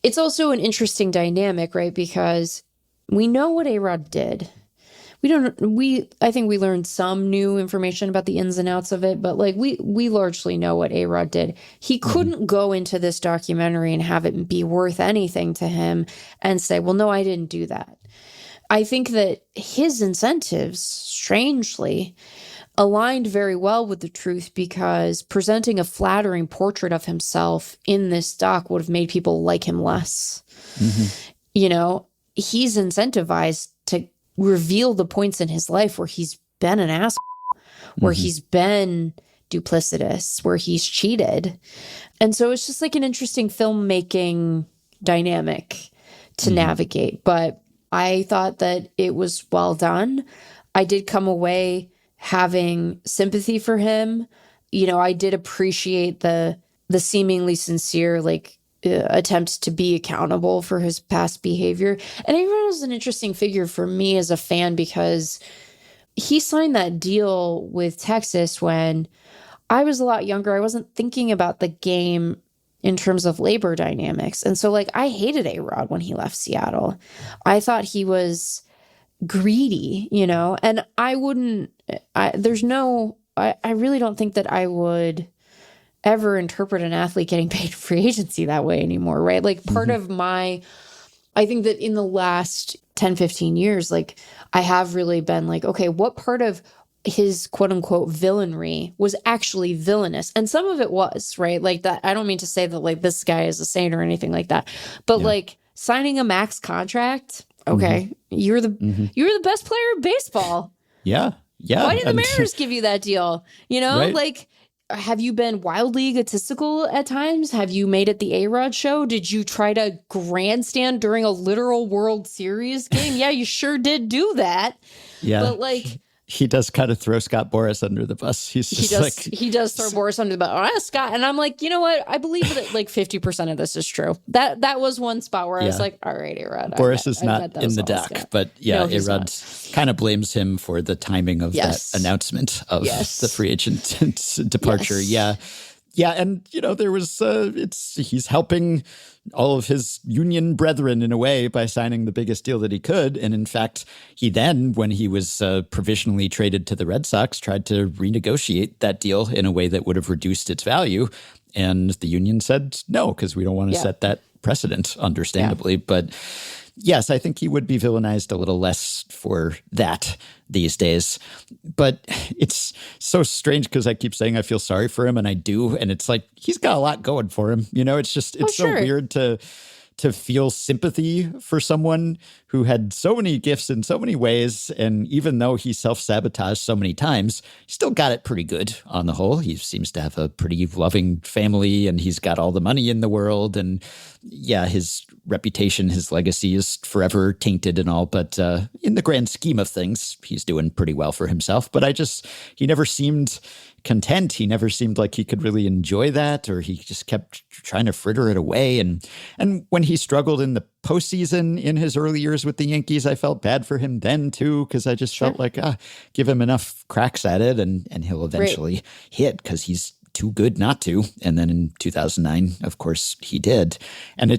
It's also an interesting dynamic, right? Because we know what A-Rod did. I think we learned some new information about the ins and outs of it, but like we largely know what A-Rod did. He couldn't go into this documentary and have it be worth anything to him and say, well, no, I didn't do that. I think that his incentives, strangely, aligned very well with the truth, because presenting a flattering portrait of himself in this doc would have made people like him less. Mm-hmm. You know, he's incentivized to reveal the points in his life where he's been an asshole, where he's been duplicitous, where he's cheated. And so it's just like an interesting filmmaking dynamic to navigate. But I thought that it was well done. I did come away having sympathy for him. You know, I did appreciate the seemingly sincere, like, attempt to be accountable for his past behavior. And A-Rod was an interesting figure for me as a fan, because he signed that deal with Texas when I was a lot younger. I wasn't thinking about the game in terms of labor dynamics. And so, like, I hated A-Rod when he left Seattle. I thought he was greedy, you know, and I really don't think that I would ever interpret an athlete getting paid free agency that way anymore, right? Like, part of I think that in the last 10, 15 years, like, I have really been like, okay, what part of his quote unquote villainry was actually villainous? And some of it was, right? Like, that, I don't mean to say that like this guy is a saint or anything like that, but like signing a max contract, okay, you're the best player of baseball. Yeah. Why did the Mariners give you that deal? You know, like, have you been wildly egotistical at times? Have you made it the A-Rod show? Did you try to grandstand during a literal World Series game? Yeah, you sure did do that. Yeah. But like, he does kind of throw Scott Boras under the bus. He's just he does throw Boris under the bus. Oh, Scott. And I'm like, you know what? I believe that like 50% of this is true. That was one spot where I was like, all right, A-Rod. Boris is not in the doc, but yeah, No, he's A-Rod not. kind of blames him for the timing of Yes. that announcement of Yes. the free agent departure. Yes. Yeah. Yeah, and there was he's helping all of his union brethren in a way by signing the biggest deal that he could. And in fact, he then, when he was provisionally traded to the Red Sox, tried to renegotiate that deal in a way that would have reduced its value. And the union said no, because we don't want to set that precedent, understandably. But yes, I think he would be villainized a little less for that these days. But it's so strange because I keep saying I feel sorry for him, and I do. And it's like he's got a lot going for him. It's just so weird to feel sympathy for someone who had so many gifts in so many ways. And even though he self-sabotaged so many times, he still got it pretty good on the whole. He seems to have a pretty loving family, and he's got all the money in the world. And yeah, his reputation, his legacy is forever tainted and all. But in the grand scheme of things, he's doing pretty well for himself. But he never seemed content. He never seemed like he could really enjoy that, or he just kept trying to fritter it away. And when he struggled in the postseason in his early years with the Yankees, I felt bad for him then too, because I just felt like, give him enough cracks at it and he'll eventually hit, because he's too good not to. And then in 2009, of course, he did. And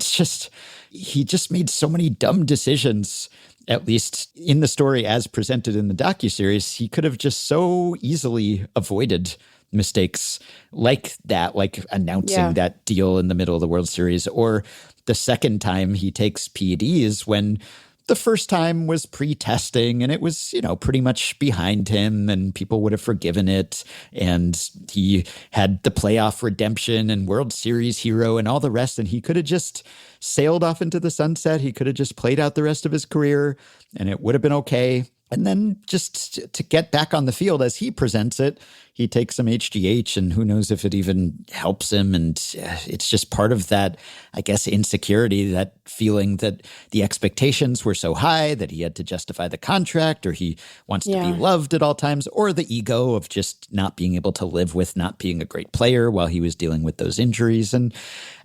he just made so many dumb decisions. At least in the story as presented in the docuseries, he could have just so easily avoided mistakes like that, like announcing that deal in the middle of the World Series, or the second time he takes PEDs when the first time was pre-testing and it was, pretty much behind him and people would have forgiven it. And he had the playoff redemption and World Series hero and all the rest. And he could have just sailed off into the sunset. He could have just played out the rest of his career and it would have been okay. And then just to get back on the field as he presents it, he takes some HGH and who knows if it even helps him. And it's just part of that, I guess, insecurity, that feeling that the expectations were so high that he had to justify the contract, or he wants to be loved at all times, or the ego of just not being able to live with not being a great player while he was dealing with those injuries. And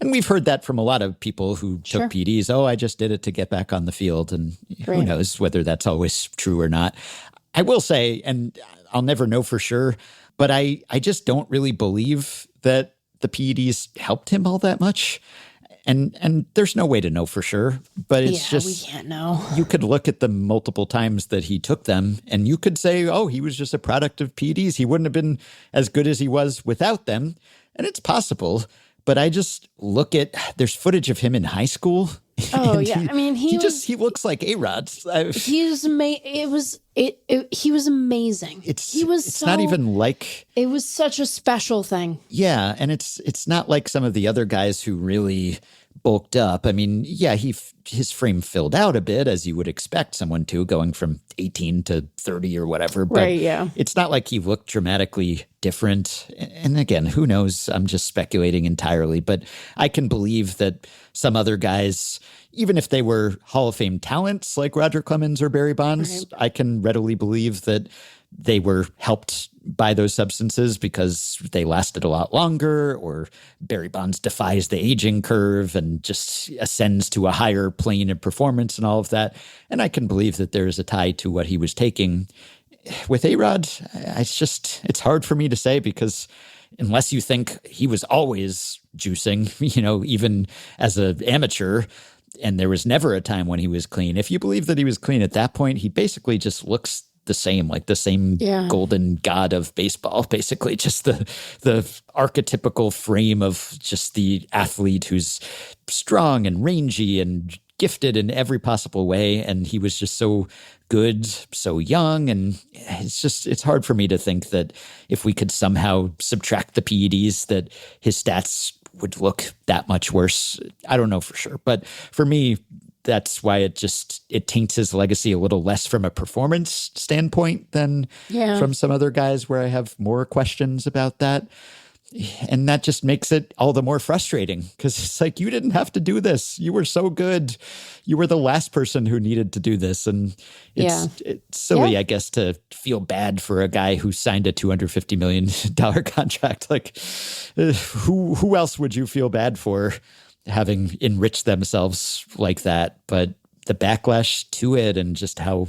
we've heard that from a lot of people who took PEDs. Oh, I just did it to get back on the field. And who knows whether that's always true or not. I will say, and I'll never know for sure, but I just don't really believe that the PEDs helped him all that much. And there's no way to know for sure, but it's just, we can't know. You could look at the multiple times that he took them and you could say, oh, he was just a product of PEDs. He wouldn't have been as good as he was without them. And it's possible. But I just look at, there's footage of him in high school. Oh yeah, I mean he looks like A-Rod. He was he was amazing. It's not even like, it was such a special thing. Yeah, and it's not like some of the other guys who really bulked up. I mean, yeah, his frame filled out a bit, as you would expect someone to, going from 18 to 30 or whatever. But it's not like he looked dramatically different. And again, who knows? I'm just speculating entirely. But I can believe that some other guys, even if they were Hall of Fame talents like Roger Clemens or Barry Bonds, I can readily believe that they were helped by those substances because they lasted a lot longer, or Barry Bonds defies the aging curve and just ascends to a higher plane of performance and all of that. And I can believe that there is a tie to what he was taking. With A-Rod, it's hard for me to say, because unless you think he was always juicing, even as an amateur, and there was never a time when he was clean. If you believe that he was clean at that point, he basically just looks the same, like the same golden god of baseball, basically just the archetypical frame of just the athlete who's strong and rangy and gifted in every possible way. And he was just so good, so young. And it's hard for me to think that if we could somehow subtract the PEDs, that his stats would look that much worse. I don't know for sure. But for me, that's why it taints his legacy a little less from a performance standpoint than from some other guys where I have more questions about that. And that just makes it all the more frustrating because it's like, you didn't have to do this. You were so good. You were the last person who needed to do this. And it's silly, I guess, to feel bad for a guy who signed a $250 million contract. Like, who else would you feel bad for having enriched themselves like that? But the backlash to it and just how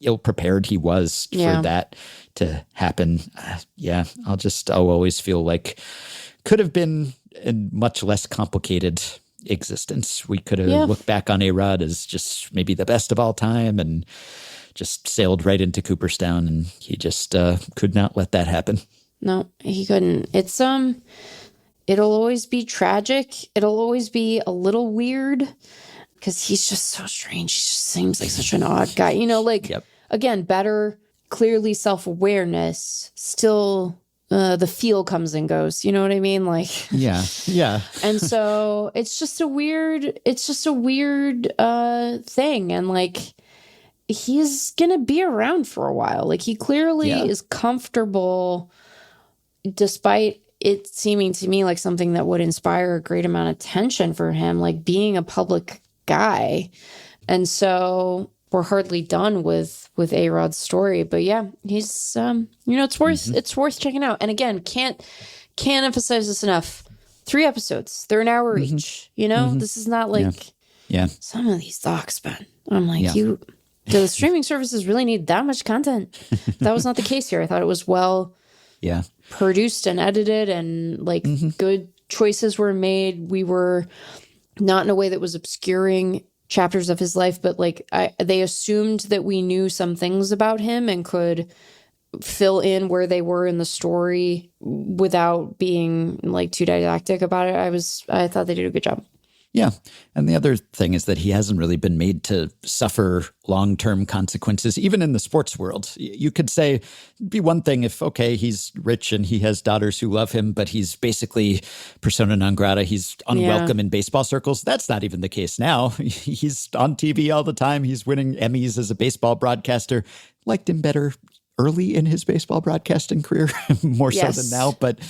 ill-prepared he was for that to happen. I'll always feel like could have been a much less complicated existence. We could have looked back on A-Rod as just maybe the best of all time and just sailed right into Cooperstown, and he just could not let that happen. No, he couldn't. It's it'll always be tragic. It'll always be a little weird because he's just so strange. He just seems like such an odd guy. Again, better, clearly self-awareness, still the feel comes and goes. You know what I mean? Like, yeah. And so it's just a weird thing. And like, he's going to be around for a while. Like, he clearly is comfortable despite it seeming to me like something that would inspire a great amount of attention for him, like being a public guy. And so we're hardly done with A-Rod's story, but he's it's worth checking out. And again, can't emphasize this enough. 3 episodes, they're an hour each. This is not like some of these docs, Ben. I'm like, do the streaming services really need that much content? That was not the case here. I thought it was well produced and edited, and like good choices were made. We were not in a way that was obscuring chapters of his life, but like they assumed that we knew some things about him and could fill in where they were in the story without being like too didactic about it. I thought they did a good job. Yeah. And the other thing is that he hasn't really been made to suffer long-term consequences, even in the sports world. You could say it'd be one thing if, okay, he's rich and he has daughters who love him, but he's basically persona non grata. He's unwelcome in baseball circles. That's not even the case now. He's on TV all the time. He's winning Emmys as a baseball broadcaster. Liked him better early in his baseball broadcasting career, more so than now. But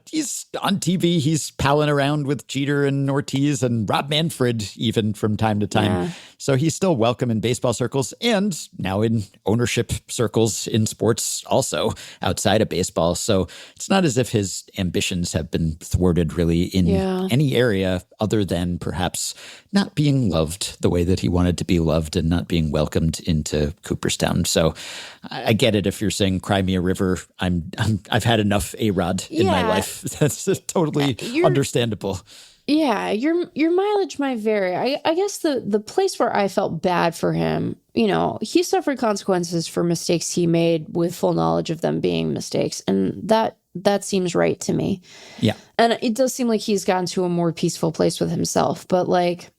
he's on TV. He's palling around with Jeter and Ortiz and Rob Manfred even from time to time. Yeah. So he's still welcome in baseball circles and now in ownership circles in sports also outside of baseball. So it's not as if his ambitions have been thwarted really in any area other than perhaps not being loved the way that he wanted to be loved and not being welcomed into Cooperstown. So I get it if you're saying cry me a river. I've had enough A-Rod in my life. That's totally understandable. Yeah, your mileage might vary. I guess the place where I felt bad for him, he suffered consequences for mistakes he made with full knowledge of them being mistakes. And that seems right to me. Yeah. And it does seem like he's gotten to a more peaceful place with himself. But like,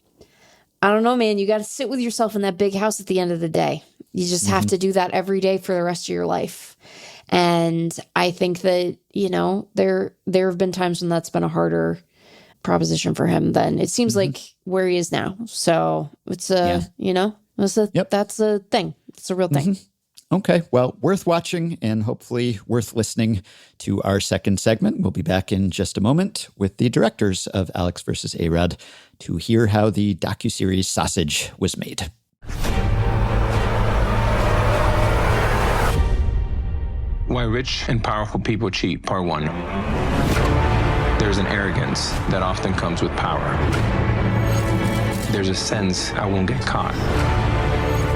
I don't know, man, you got to sit with yourself in that big house at the end of the day. You just have to do that every day for the rest of your life. And I think that, there have been times when that's been a harder proposition for him than it seems like where he is now. So it's that's a thing. It's a real thing. Okay. Well, worth watching and hopefully worth listening to our second segment. We'll be back in just a moment with the directors of Alex versus A-Rod to hear how the docuseries Sausage was made. Why rich and powerful people cheat, part 1. There's an arrogance that often comes with power. There's a sense I won't get caught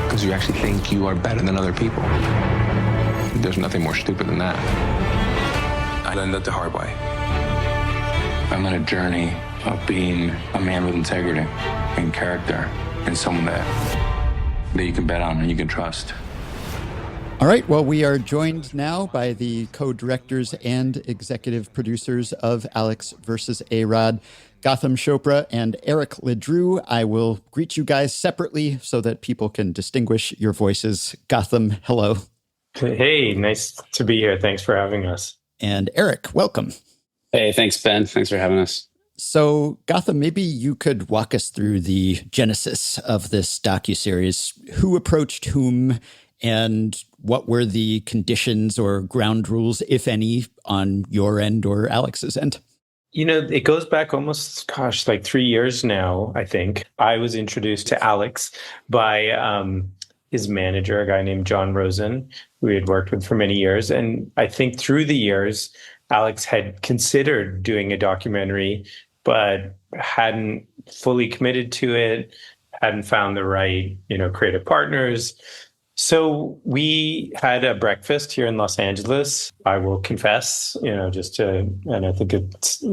because you actually think you are better than other people. There's nothing more stupid than that. I learned that the hard way. I'm on a journey of being a man with integrity and character and someone that you can bet on and you can trust. All right. Well, we are joined now by the co-directors and executive producers of Alex versus A-Rod, Gotham Chopra and Eric Ledru. I will greet you guys separately so that people can distinguish your voices. Gotham, hello. Hey, nice to be here. Thanks for having us. And Eric, welcome. Hey, thanks, Ben. Thanks for having us. So, Gotham, maybe you could walk us through the genesis of this docuseries. Who approached whom? And what were the conditions or ground rules, if any, on your end or Alex's end? It goes back almost, like 3 years now, I think. I was introduced to Alex by his manager, a guy named John Rosen, who we had worked with for many years. And I think through the years, Alex had considered doing a documentary, but hadn't fully committed to it, hadn't found the right, creative partners. So we had a breakfast here in Los Angeles. I will confess, and I think it's,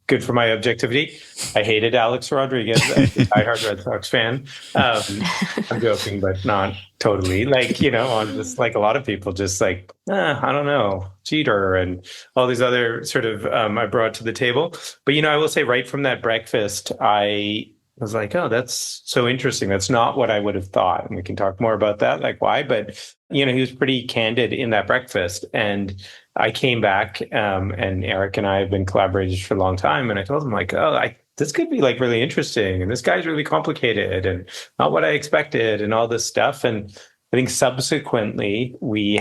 good for my objectivity. I hated Alex Rodriguez. I'm a diehard Red Sox fan. I'm joking, but not totally. On just like a lot of people, just like, I don't know, cheater and all these other sort of I brought to the table. But, I will say right from that breakfast, I was like, oh, that's so interesting. That's not what I would have thought. And we can talk more about that, like why. But, he was pretty candid in that breakfast. And I came back and Eric and I have been collaborators for a long time. And I told him like, this could be like really interesting. And this guy's really complicated and not what I expected and all this stuff. And I think subsequently we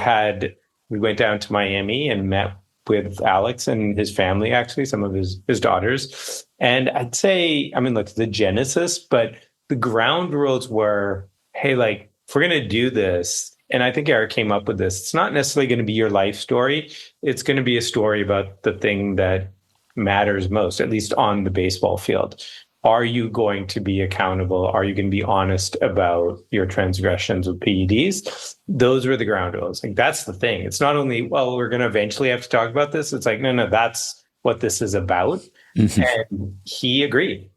went down to Miami and met with Alex and his family, actually, some of his daughters. And I'd say, look, the genesis, but the ground rules were, hey, like, if we're going to do this, and I think Eric came up with this, it's not necessarily going to be your life story. It's going to be a story about the thing that matters most, at least on the baseball field. Are you going to be accountable? Are you going to be honest about your transgressions with PEDs? Those were the ground rules. Like, that's the thing. It's not only, well, we're going to eventually have to talk about this. It's like, no, that's what this is about. Mm-hmm. And he agreed.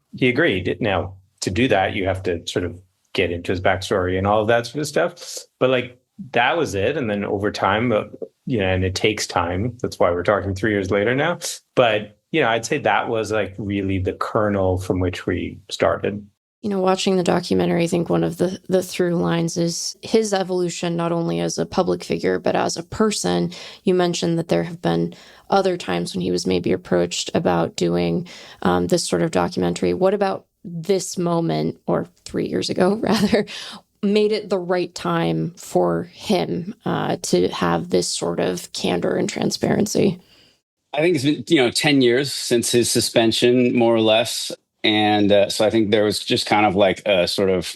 Now, to do that, you have to sort of get into his backstory and all of that sort of stuff. But like, that was it. And then over time, and it takes time. That's why we're talking 3 years later now. But I'd say that was like really the kernel from which we started. Watching the documentary, I think one of the through lines is his evolution, not only as a public figure, but as a person. You mentioned that there have been other times when he was maybe approached about doing this sort of documentary. What about this moment, or 3 years ago, rather, made it the right time for him to have this sort of candor and transparency? I think it's been, 10 years since his suspension, more or less. And so I think there was just kind of like a sort of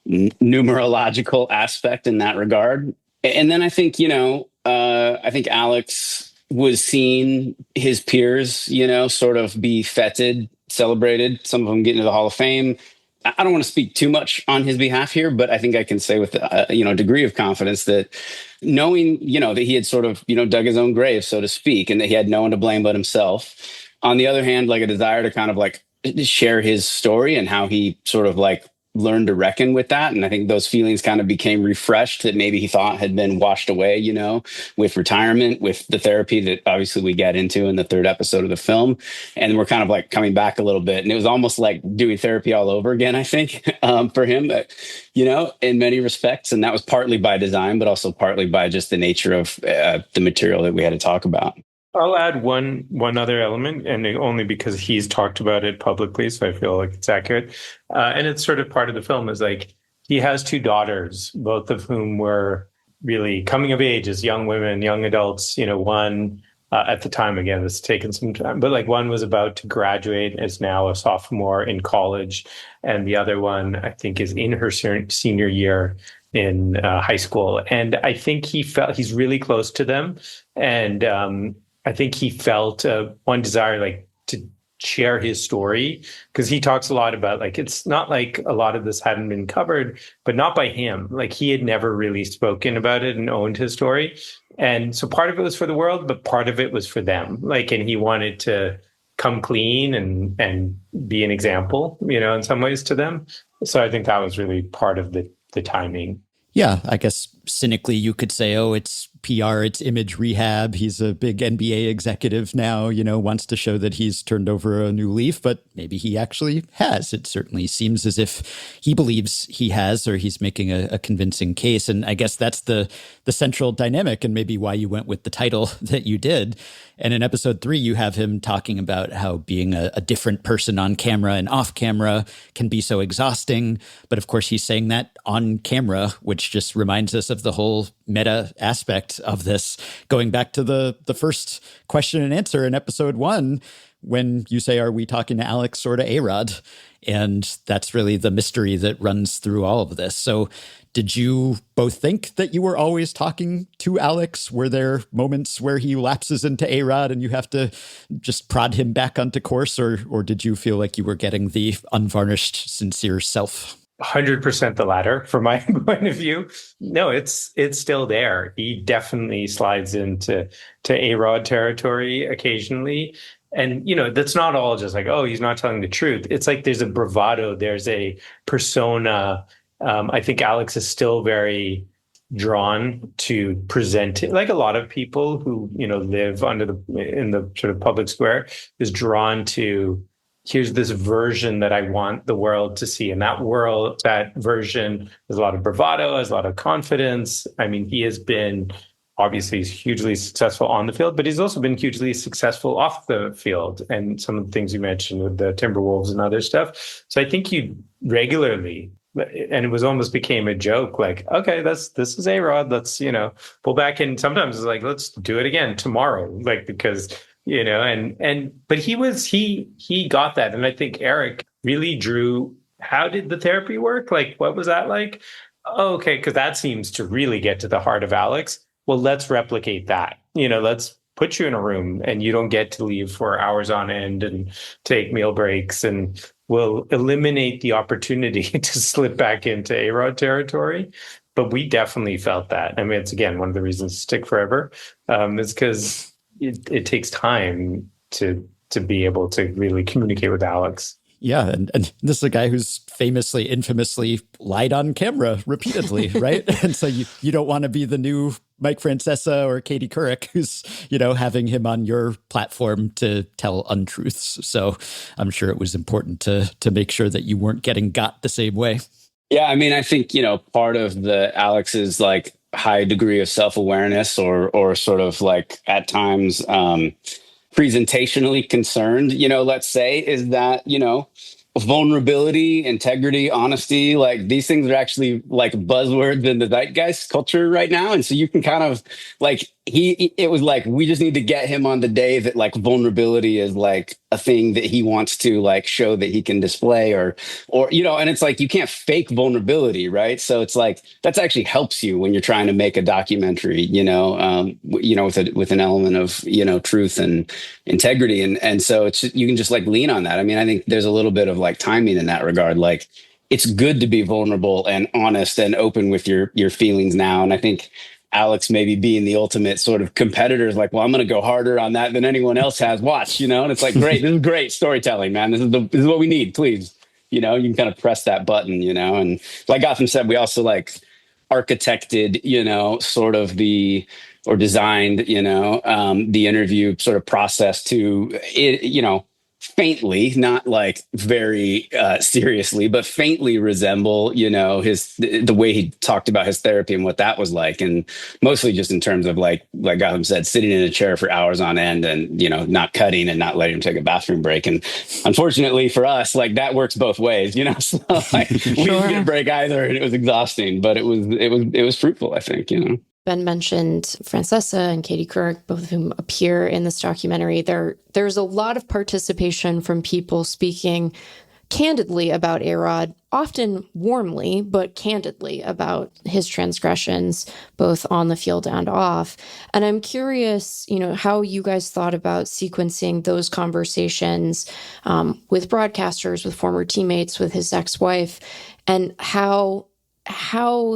numerological aspect in that regard. And then I think, I think Alex was seeing his peers, sort of be feted, celebrated, some of them get into the Hall of Fame. I don't want to speak too much on his behalf here, but I think I can say with a degree of confidence that knowing, that he had sort of, dug his own grave, so to speak, and that he had no one to blame but himself. On the other hand, like a desire to kind of like share his story and how he sort of like learned to reckon with that. And I think those feelings kind of became refreshed that maybe he thought had been washed away, with retirement, with the therapy that obviously we get into in the third episode of the film. And we're kind of like coming back a little bit. And it was almost like doing therapy all over again, I think, for him, in many respects. And that was partly by design, but also partly by just the nature of the material that we had to talk about. I'll add one other element, and only because he's talked about it publicly, so I feel like it's accurate. And it's sort of part of the film is like he has two daughters, both of whom were really coming of age as young women, young adults. One at the time, again, it's taken some time, but like one was about to graduate, is now a sophomore in college, and the other one I think is in her senior year in high school. And I think he's really close to them, and I think he felt one desire, like, to share his story, because he talks a lot about, like, it's not like a lot of this hadn't been covered, but not by him. Like, he had never really spoken about it and owned his story. And so part of it was for the world, but part of it was for them. Like, and he wanted to come clean and be an example, in some ways to them. So I think that was really part of the timing. Yeah, I guess cynically you could say, oh, it's PR, it's image rehab. He's a big NBA executive now, wants to show that he's turned over a new leaf, but maybe he actually has. It certainly seems as if he believes he has, or he's making a convincing case. And I guess that's the central dynamic, and maybe why you went with the title that you did. And in episode 3, you have him talking about how being a different person on camera and off camera can be so exhausting. But of course, he's saying that on camera, which just reminds us of the whole meta aspect of this. Going back to the first question and answer in episode 1, when you say, are we talking to Alex or to A-Rod? And that's really the mystery that runs through all of this. So did you both think that you were always talking to Alex? Were there moments where he lapses into A-Rod and you have to just prod him back onto course? Or did you feel like you were getting the unvarnished, sincere self? 100% the latter from my point of view. No, it's still there. He definitely slides into A-Rod territory occasionally. And, that's not all just like, oh, he's not telling the truth. It's like there's a bravado, there's a persona. I think Alex is still very drawn to present it, like a lot of people who, live in the sort of public square, is drawn to, here's this version that I want the world to see. And that version, there's a lot of bravado, has a lot of confidence. I mean, he has been, obviously, he's hugely successful on the field, but he's also been hugely successful off the field. And some of the things you mentioned with the Timberwolves and other stuff. So I think you regularly, and it was almost became a joke, like, okay, this is A-Rod, let's, pull back. And sometimes it's like, let's do it again tomorrow. Like, because, but he got that. And I think Eric really drew, how did the therapy work? Like, what was that like? Oh, okay, because that seems to really get to the heart of Alex. Well, let's replicate that. Let's put you in a room and you don't get to leave for hours on end and take meal breaks, and we'll eliminate the opportunity to slip back into A-Rod territory. But we definitely felt that. I mean, it's, again, one of the reasons to stick forever is because it takes time to be able to really communicate with Alex. Yeah, and this is a guy who's famously, infamously lied on camera repeatedly, right? And so you don't want to be the new Mike Francesa or Katie Couric, who's, having him on your platform to tell untruths. So I'm sure it was important to make sure that you weren't getting got the same way. Yeah, I mean, I think, part of the Alex's like high degree of self-awareness or sort of like at times presentationally concerned, let's say, is that, vulnerability, integrity, honesty, like these things are actually like buzzwords in the zeitgeist culture right now. And so you can kind of like, it was like, we just need to get him on the day that like vulnerability is like a thing that he wants to like show that he can display or, and it's like, you can't fake vulnerability. Right. So it's like, that's actually helps you when you're trying to make a documentary, with an element of, truth and integrity. And so you can just like lean on that. I mean, I think there's a little bit of like timing in that regard. Like it's good to be vulnerable and honest and open with your feelings now. And I think Alex maybe being the ultimate sort of competitor is like, well, I'm going to go harder on that than anyone else has. Watch, and it's like, great. This is great storytelling, man. This is what we need. Please, you can kind of press that button, and like Gotham said, we also like architected, sort of designed, the interview sort of process to it, faintly, not like very seriously, but faintly resemble, the way he talked about his therapy and what that was like. And mostly just in terms of like Gotham said, sitting in a chair for hours on end and, not cutting and not letting him take a bathroom break. And unfortunately for us, like that works both ways, so like we didn't get a break either. And it was exhausting, but it was fruitful, I think, Ben mentioned Francesa and Katie Couric, both of whom appear in this documentary. There's a lot of participation from people speaking candidly about A-Rod, often warmly, but candidly about his transgressions, both on the field and off. And I'm curious, how you guys thought about sequencing those conversations with broadcasters, with former teammates, with his ex-wife, and how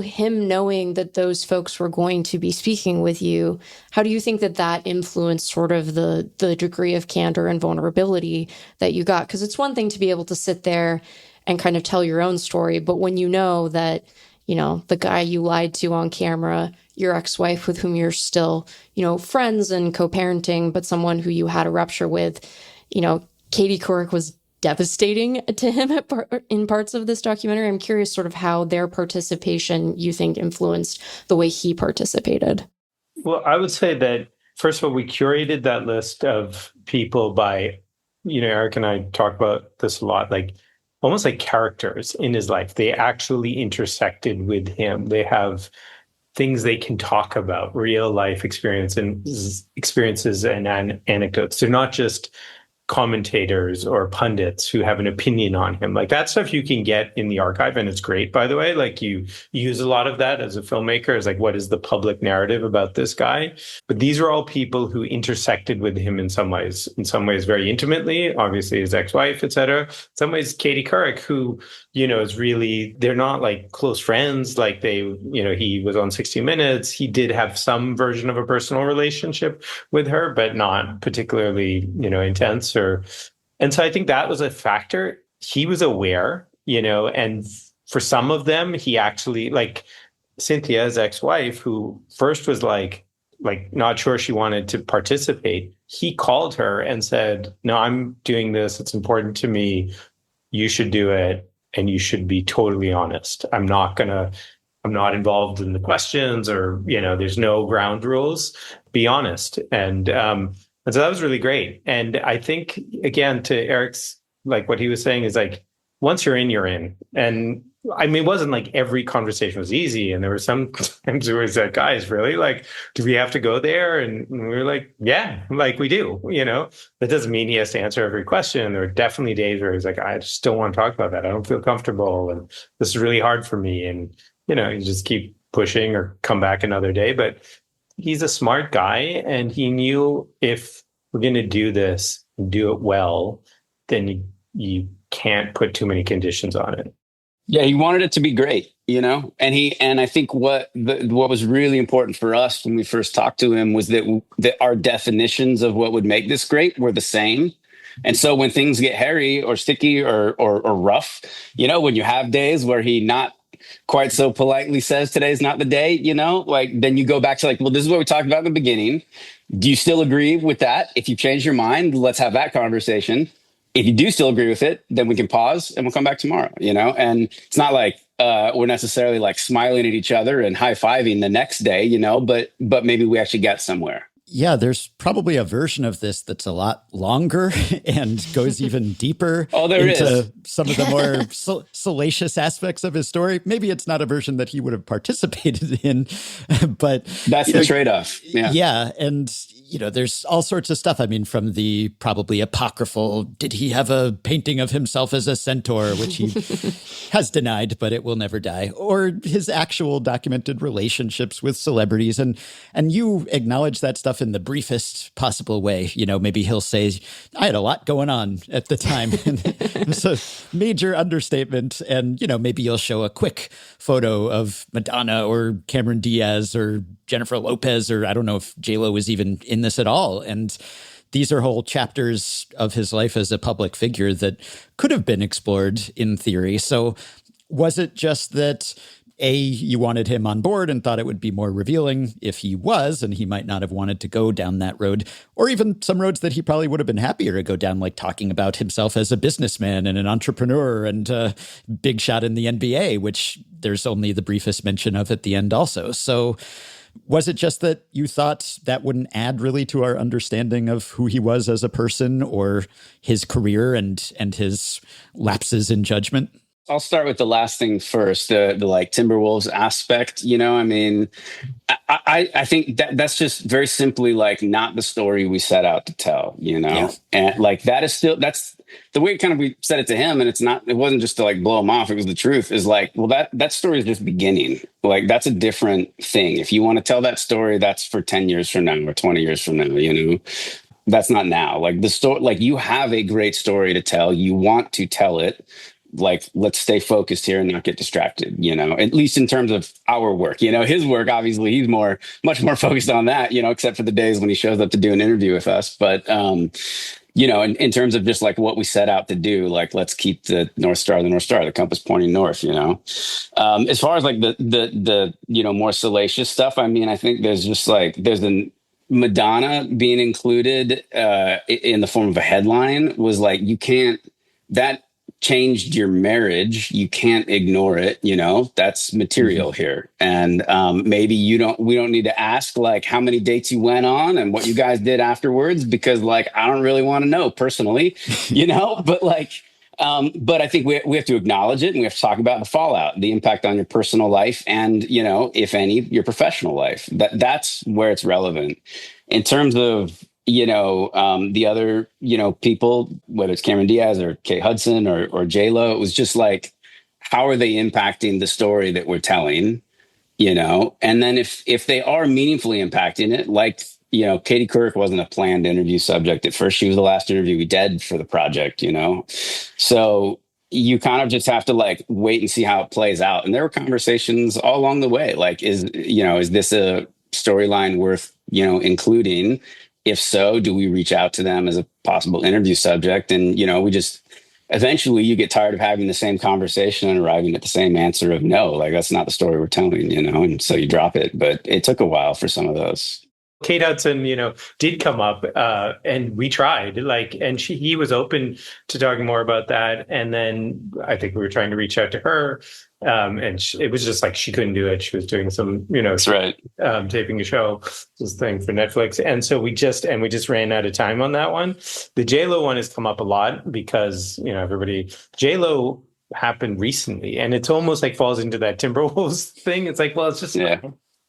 him knowing that those folks were going to be speaking with you, how do you think that influenced sort of the degree of candor and vulnerability that you got? Because it's one thing to be able to sit there and kind of tell your own story, but when you know that, the guy you lied to on camera, your ex-wife with whom you're still, friends and co-parenting, but someone who you had a rupture with, Katie Couric was devastating to him in parts of this documentary. I'm curious sort of how their participation you think influenced the way he participated. Well, I would say that, first of all, we curated that list of people by, Eric and I talk about this a lot, like almost like characters in his life. They actually intersected with him. They have things they can talk about, real life experiences and anecdotes. They're not just commentators or pundits who have an opinion on him. Like that stuff you can get in the archive, and it's great, by the way. Like you use a lot of that as a filmmaker, is like, what is the public narrative about this guy? But these are all people who intersected with him in some ways very intimately, obviously his ex-wife, etc. In some ways, Katie Couric, who, is really, they're not like close friends. Like he was on 60 Minutes. He did have some version of a personal relationship with her, but not particularly, intense. And so I think that was a factor. He was aware, and for some of them, he actually, like Cynthia's ex-wife, who first was like not sure she wanted to participate. He called her and said, no, I'm doing this. It's important to me. You should do it. And you should be totally honest. I'm not involved in the questions, or, there's no ground rules. Be honest. And so that was really great. And I think, again, to Eric's, like what he was saying is like, once you're in, you're in. And I mean, it wasn't like every conversation was easy. And there were some times where we said, guys, really? Like, do we have to go there? And we were like, yeah, like we do, That doesn't mean he has to answer every question. And there were definitely days where he's like, I just don't want to talk about that. I don't feel comfortable. And this is really hard for me. And, you just keep pushing or come back another day. But he's a smart guy, and he knew if we're going to do this, do it well, then you can't put too many conditions on it. Yeah, he wanted it to be great, and I think what was really important for us when we first talked to him was that our definitions of what would make this great were the same. And so when things get hairy or sticky or rough, when you have days where he not quite so politely says today's not the day, then you go back to like, well, this is what we talked about in the beginning. Do you still agree with that? If you change your mind, let's have that conversation. If you do still agree with it, then we can pause and we'll come back tomorrow, And it's not like we're necessarily like smiling at each other and high-fiving the next day, but maybe we actually got somewhere. Yeah, there's probably a version of this that's a lot longer and goes even deeper into some of the more salacious aspects of his story. Maybe it's not a version that he would have participated in, but that's the trade-off. Yeah. Yeah. And, there's all sorts of stuff. I mean, from the probably apocryphal, did he have a painting of himself as a centaur, which he has denied, but it will never die, or his actual documented relationships with celebrities. And you acknowledge that stuff in the briefest possible way. Maybe he'll say, I had a lot going on at the time. It's a major understatement. And, maybe you'll show a quick photo of Madonna or Cameron Diaz or Jennifer Lopez, or I don't know if J-Lo was even in this at all. And these are whole chapters of his life as a public figure that could have been explored in theory. So was it just that you wanted him on board and thought it would be more revealing if he was, and he might not have wanted to go down that road, or even some roads that he probably would have been happier to go down, like talking about himself as a businessman and an entrepreneur and a big shot in the NBA, which there's only the briefest mention of at the end also. So was it just that you thought that wouldn't add really to our understanding of who he was as a person or his career and his lapses in judgment? I'll start with the last thing first, the like Timberwolves aspect. I mean, I think that's just very simply like not the story we set out to tell, Yeah. And like that's the way kind of we said it to him. And it wasn't just to like blow him off. It was the truth, is like, well, that story is just beginning. Like that's a different thing. If you want to tell that story, that's for 10 years from now or 20 years from now, that's not now. Like the story, like you have a great story to tell. You want to tell it. Like, let's stay focused here and not get distracted, at least in terms of our work. His work, obviously, he's much more focused on that, except for the days when he shows up to do an interview with us. But, in terms of just like what we set out to do, like, let's keep the North Star, the compass pointing north, As far as like the more salacious stuff, I mean, I think there's the Madonna being included in the form of a headline was like, that changed your marriage. You can't ignore it. That's material here. And maybe we don't need to ask like how many dates you went on and what you guys did afterwards, because like, I don't really want to know personally, but like, But I think we have to acknowledge it, and we have to talk about the fallout, the impact on your personal life, and if any, your professional life. That's where it's relevant. In terms of the other people, whether it's Cameron Diaz or Kate Hudson or J Lo, it was just like, how are they impacting the story that we're telling? And then if they are meaningfully impacting it, like Katie Couric wasn't a planned interview subject at first. She was the last interview we did for the project, So you kind of just have to like wait and see how it plays out. And there were conversations all along the way. Like, is this a storyline worth, including? If so, do we reach out to them as a possible interview subject? And, we just eventually you get tired of having the same conversation and arriving at the same answer of no, like that's not the story we're telling, and so you drop it. But it took a while for some of those. Kate Hudson, did come up, and we tried, and he was open to talking more about that. And then I think we were trying to reach out to her, and it was just like she couldn't do it. She was doing some, That's right. Taping a show, this thing for Netflix, and so we just ran out of time on that one. The J-Lo one has come up a lot because everybody J-Lo happened recently, and it's almost like falls into that Timberwolves thing. It's like, well, it's just like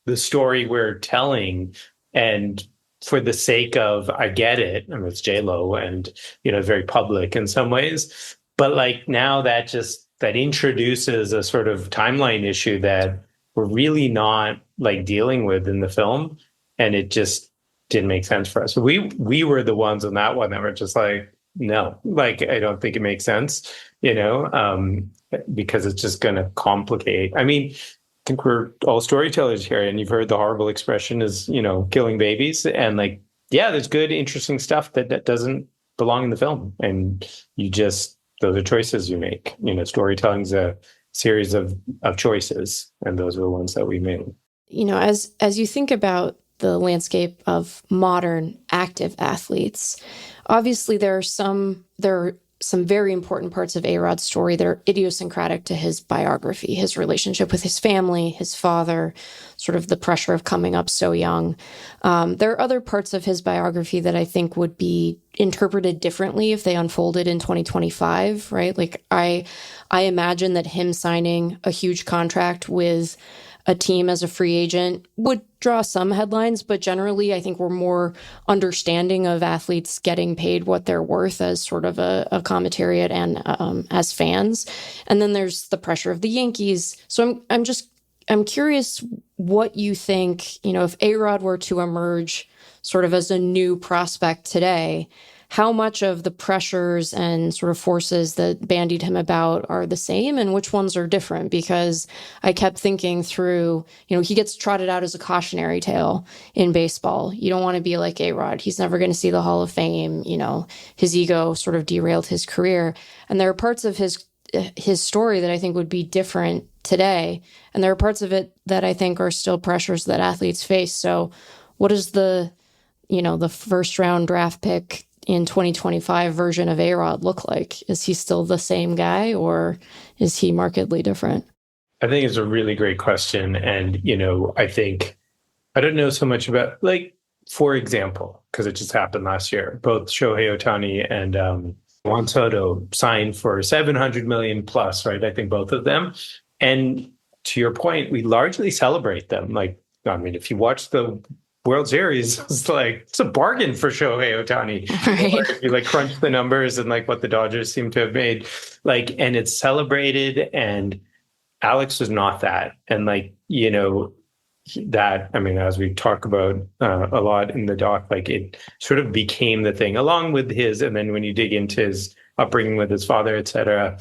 the story we're telling. And for the sake of, I get it, I mean, it's J-Lo and, very public in some ways. But like now that introduces a sort of timeline issue that we're really not like dealing with in the film. And it just didn't make sense for us. We were the ones on that one that were just like, no, like, I don't think it makes sense, because it's just going to complicate. I mean, I think we're all storytellers here, and you've heard the horrible expression is, killing babies. And like, yeah, there's good, interesting stuff that doesn't belong in the film. And those are choices you make. Storytelling's a series of choices, and those are the ones that we made. As you think about the landscape of modern active athletes, obviously there are some very important parts of A-Rod's story that are idiosyncratic to his biography, his relationship with his family, his father, sort of the pressure of coming up so young. There are other parts of his biography that I think would be interpreted differently if they unfolded in 2025, right? Like I imagine that him signing a huge contract with a team as a free agent would draw some headlines, but generally I think we're more understanding of athletes getting paid what they're worth as sort of a commentariat and as fans. And then there's the pressure of the Yankees. So I'm curious what you think, if A-Rod were to emerge sort of as a new prospect today, how much of the pressures and sort of forces that bandied him about are the same and which ones are different? Because I kept thinking through, he gets trotted out as a cautionary tale in baseball. You don't want to be like A-Rod. He's never going to see the Hall of Fame. His ego sort of derailed his career. And there are parts of his story that I think would be different today. And there are parts of it that I think are still pressures that athletes face. So what is the first round draft pick in 2025 version of A-Rod look like? Is he still the same guy, or is he markedly different? I think it's a really great question. And, I think, I don't know so much about, like, for example, because it just happened last year, both Shohei Ohtani and Juan Soto signed for $700 million plus, right? I think both of them. And to your point, we largely celebrate them. Like, I mean, if you watch the World Series, it's a bargain for Shohei Ohtani. Right. If you crunch the numbers and what the Dodgers seem to have made, and it's celebrated. And Alex was not that. And that, I mean, as we talk about a lot in the doc, it sort of became the thing along with his, and then when you dig into his upbringing with his father, et cetera,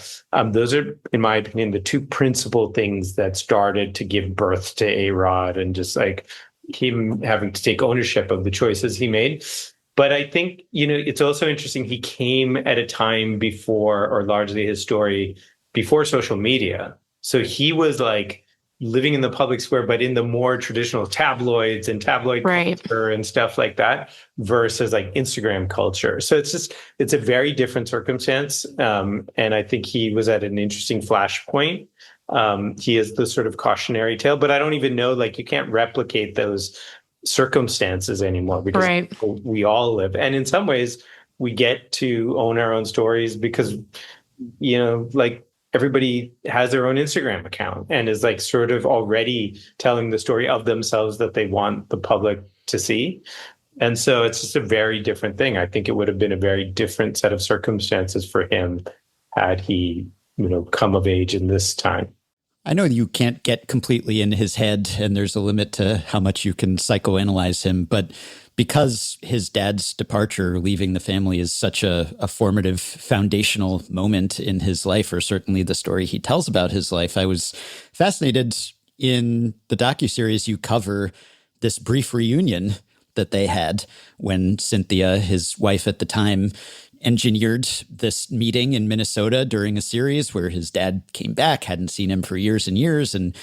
those are, in my opinion, the two principal things that started to give birth to A-Rod and just him having to take ownership of the choices he made. But I think, it's also interesting. He came at a time before, or largely his story, before social media. So he was living in the public square, but in the more traditional tabloids and tabloid culture and stuff like that, versus Instagram culture. So it's a very different circumstance. And I think he was at an interesting flashpoint. He is the sort of cautionary tale, but I don't even know, you can't replicate those circumstances anymore because we all live. And in some ways we get to own our own stories because like everybody has their own Instagram account and is like sort of already telling the story of themselves that they want the public to see. And so it's just a very different thing. I think it would have been a very different set of circumstances for him had he, come of age in this time. I know you can't get completely in his head, and there's a limit to how much you can psychoanalyze him, but because his dad's departure, leaving the family, is such a formative, foundational moment in his life, or certainly the story he tells about his life, I was fascinated in the docuseries you cover this brief reunion that they had when Cynthia, his wife at the time, engineered this meeting in Minnesota during a series where his dad came back, hadn't seen him for years and years, and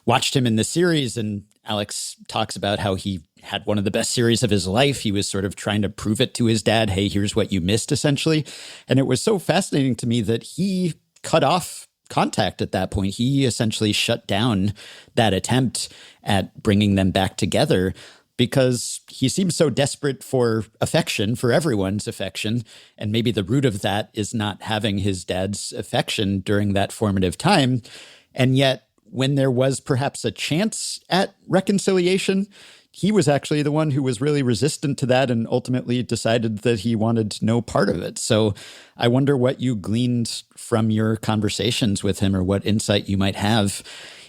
watched him in the series. And Alex talks about how he had one of the best series of his life. He was sort of trying to prove it to his dad. Hey, here's what you missed, essentially. And it was so fascinating to me that he cut off contact at that point. He essentially shut down that attempt at bringing them back together, because he seems so desperate for affection, for everyone's affection. And maybe the root of that is not having his dad's affection during that formative time. And yet, when there was perhaps a chance at reconciliation, he was actually the one who was really resistant to that and ultimately decided that he wanted no part of it. So I wonder what you gleaned from your conversations with him, or what insight you might have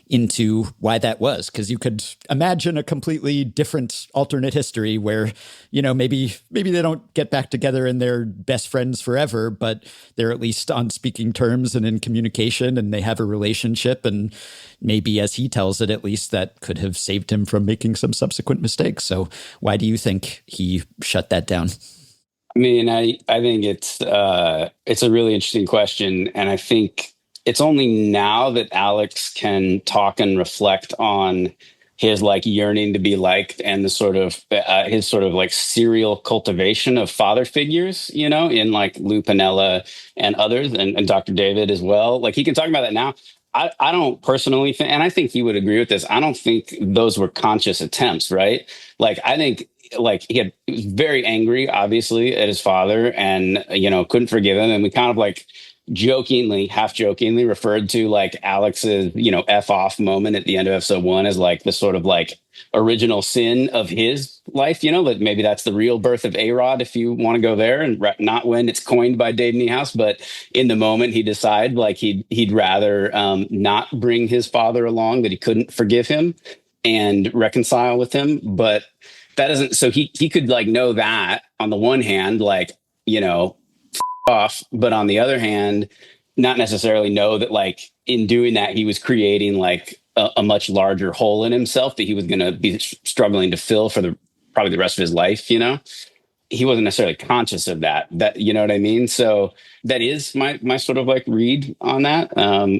into why that was, because you could imagine a completely different alternate history where, maybe they don't get back together and they're best friends forever, but they're at least on speaking terms and in communication, and they have a relationship. And maybe, as he tells it, at least that could have saved him from making some subsequent mistakes. So why do you think he shut that down? I mean, I think it's a really interesting question. And I think it's only now that Alex can talk and reflect on his yearning to be liked, and the sort of his sort of serial cultivation of father figures, in Lou Piniella and others, and Dr. David as well. He can talk about that now. I don't personally think, and I think he would agree with this, I don't think those were conscious attempts, right? I think he was very angry, obviously, at his father, and couldn't forgive him, and we kind of half jokingly referred to Alex's F off moment at the end of episode 1 as the sort of original sin of his life, that maybe that's the real birth of A-Rod, if you want to go there, and not when it's coined by Dave Niehaus, but in the moment he decided he'd rather not bring his father along, that he couldn't forgive him and reconcile with him. But that doesn't, so he could know that on the one hand, off, but on the other hand, not necessarily know that in doing that, he was creating a much larger hole in himself that he was going to be struggling to fill for probably the rest of his life. He wasn't necessarily conscious of that, you know what I mean? So that is my sort of read on that.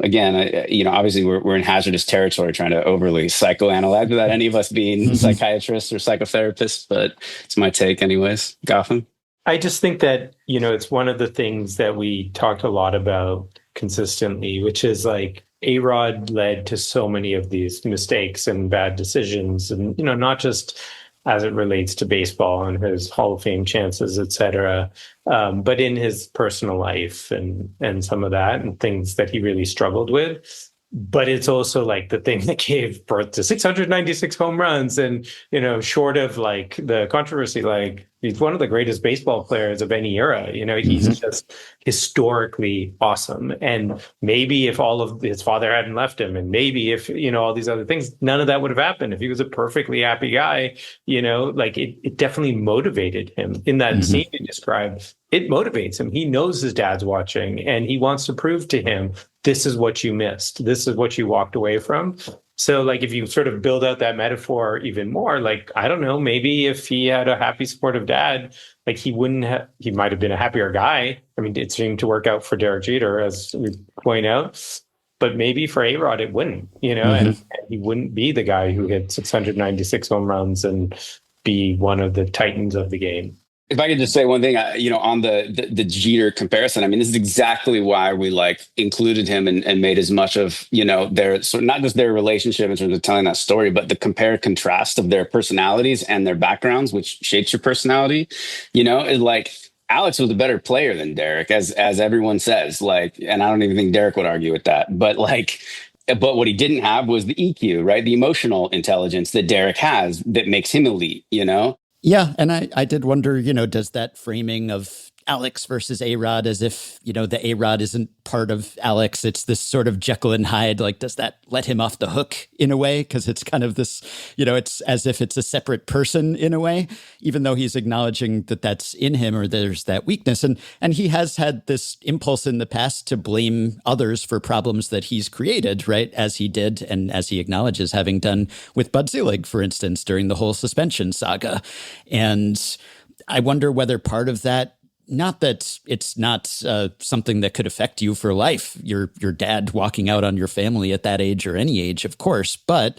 Again, obviously we're in hazardous territory trying to overly psychoanalyze without any of us being psychiatrists or psychotherapists, but it's my take anyways. Gotham. I just think that, it's one of the things that we talked a lot about consistently, which is A-Rod led to so many of these mistakes and bad decisions, and, not just as it relates to baseball and his Hall of Fame chances, et cetera, but in his personal life and some of that, and things that he really struggled with. But it's also the thing that gave birth to 696 home runs, and, short of the controversy, he's one of the greatest baseball players of any era. He's just historically awesome. And maybe if all of his father hadn't left him, and maybe if, all these other things, none of that would have happened. If he was a perfectly happy guy, it definitely motivated him in that scene you described. It motivates him. He knows his dad's watching, and he wants to prove to him, this is what you missed. This is what you walked away from. So if you sort of build out that metaphor even more, I don't know, maybe if he had a happy, supportive dad, he might have been a happier guy. I mean, it seemed to work out for Derek Jeter, as we point out, but maybe for A-Rod, it wouldn't, and he wouldn't be the guy who hit 696 home runs and be one of the titans of the game. If I could just say one thing, on the Jeter comparison, I mean, this is exactly why we included him and made as much of, their sort of not just their relationship in terms of telling that story, but the compare contrast of their personalities and their backgrounds, which shapes your personality, is Alex was a better player than Derek, as everyone says. Like, and I don't even think Derek would argue with that. But but what he didn't have was the EQ, right? The emotional intelligence that Derek has that makes him elite, you know? Yeah, and I did wonder, does that framing of Alex versus A-Rod as if, the A-Rod isn't part of Alex, it's this sort of Jekyll and Hyde, like, does that let him off the hook in a way? Because it's kind of this, it's as if it's a separate person in a way, even though he's acknowledging that that's in him or there's that weakness. And he has had this impulse in the past to blame others for problems that he's created, right? As he did, and as he acknowledges having done with Bud Selig, for instance, during the whole suspension saga. And I wonder whether part of that, not that it's not something that could affect you for life, your dad walking out on your family at that age or any age, of course, but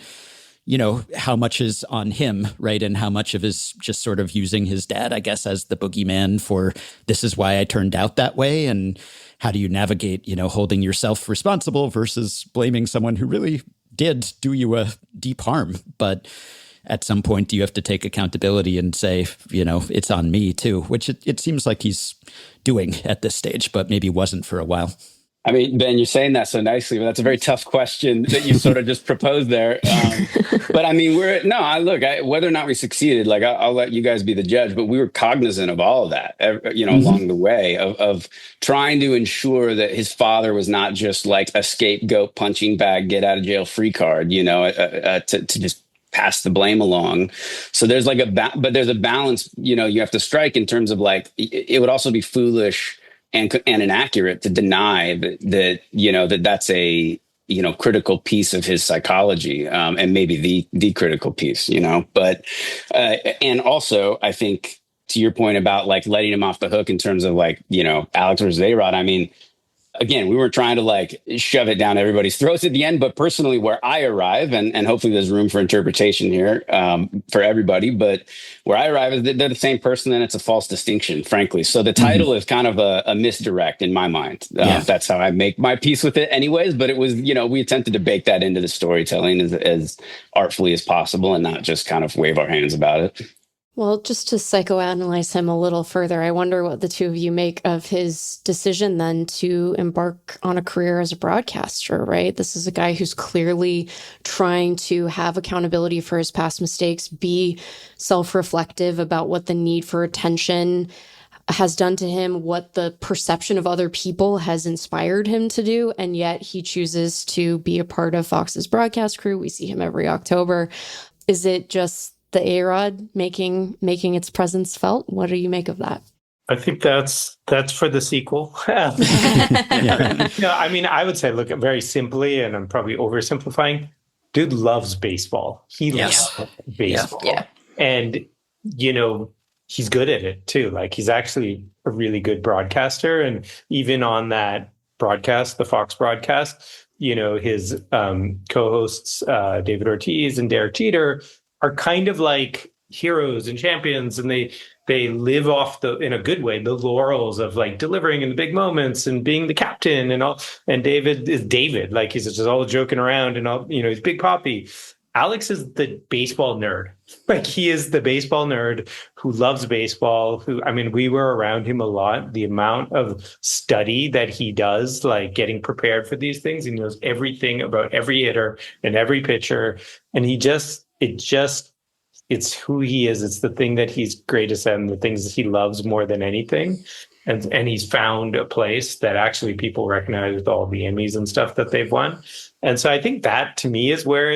how much is on him, right? And how much of is just sort of using his dad, I guess, as the boogeyman for this is why I turned out that way. And how do you navigate, holding yourself responsible versus blaming someone who really did do you a deep harm, but at some point, do you have to take accountability and say, it's on me too, which it seems like he's doing at this stage, but maybe wasn't for a while. I mean, Ben, you're saying that so nicely, but that's a very tough question that you sort of just proposed there. But I mean, whether or not we succeeded, like I'll let you guys be the judge, but we were cognizant of all of that, along the way of trying to ensure that his father was not just like a scapegoat punching bag, get out of jail free card, to just pass the blame along. So there's like but there's a balance, you have to strike in terms of like, it would also be foolish and inaccurate to deny that that's a, critical piece of his psychology, and maybe the critical piece, but, and also I think to your point about like letting him off the hook in terms of like, Alex versus A-Rod, I mean, again, we weren't trying to like shove it down everybody's throats at the end, but personally where I arrive, and hopefully there's room for interpretation here for everybody, but where I arrive is that they're the same person and it's a false distinction, frankly. So the title is kind of a misdirect in my mind. That's how I make my peace with it anyways, but it was, we attempted to bake that into the storytelling as artfully as possible and not just kind of wave our hands about it. Well, just to psychoanalyze him a little further, I wonder what the two of you make of his decision then to embark on a career as a broadcaster, right? This is a guy who's clearly trying to have accountability for his past mistakes, be self-reflective about what the need for attention has done to him, what the perception of other people has inspired him to do, and yet he chooses to be a part of Fox's broadcast crew. We see him every October. Is it just the A-Rod making its presence felt? What do you make of that? I think that's for the sequel. I mean, I would say, look, very simply, and I'm probably oversimplifying, dude loves baseball. He loves baseball. Yeah. And, he's good at it too. Like, he's actually a really good broadcaster. And even on that broadcast, the Fox broadcast, his co-hosts, David Ortiz and Derek Jeter, are kind of like heroes and champions, and they live off in a good way, the laurels of like delivering in the big moments and being the captain and all. And David is David, like he's just all joking around and all, he's Big Papi. Alex is the baseball nerd. Like, he is the baseball nerd who loves baseball, we were around him a lot. The amount of study that he does, like getting prepared for these things, he knows everything about every hitter and every pitcher. And it's who he is. It's the thing that he's greatest at and the things that he loves more than anything. And he's found a place that actually people recognize with all the Emmys and stuff that they've won. And so I think that to me is where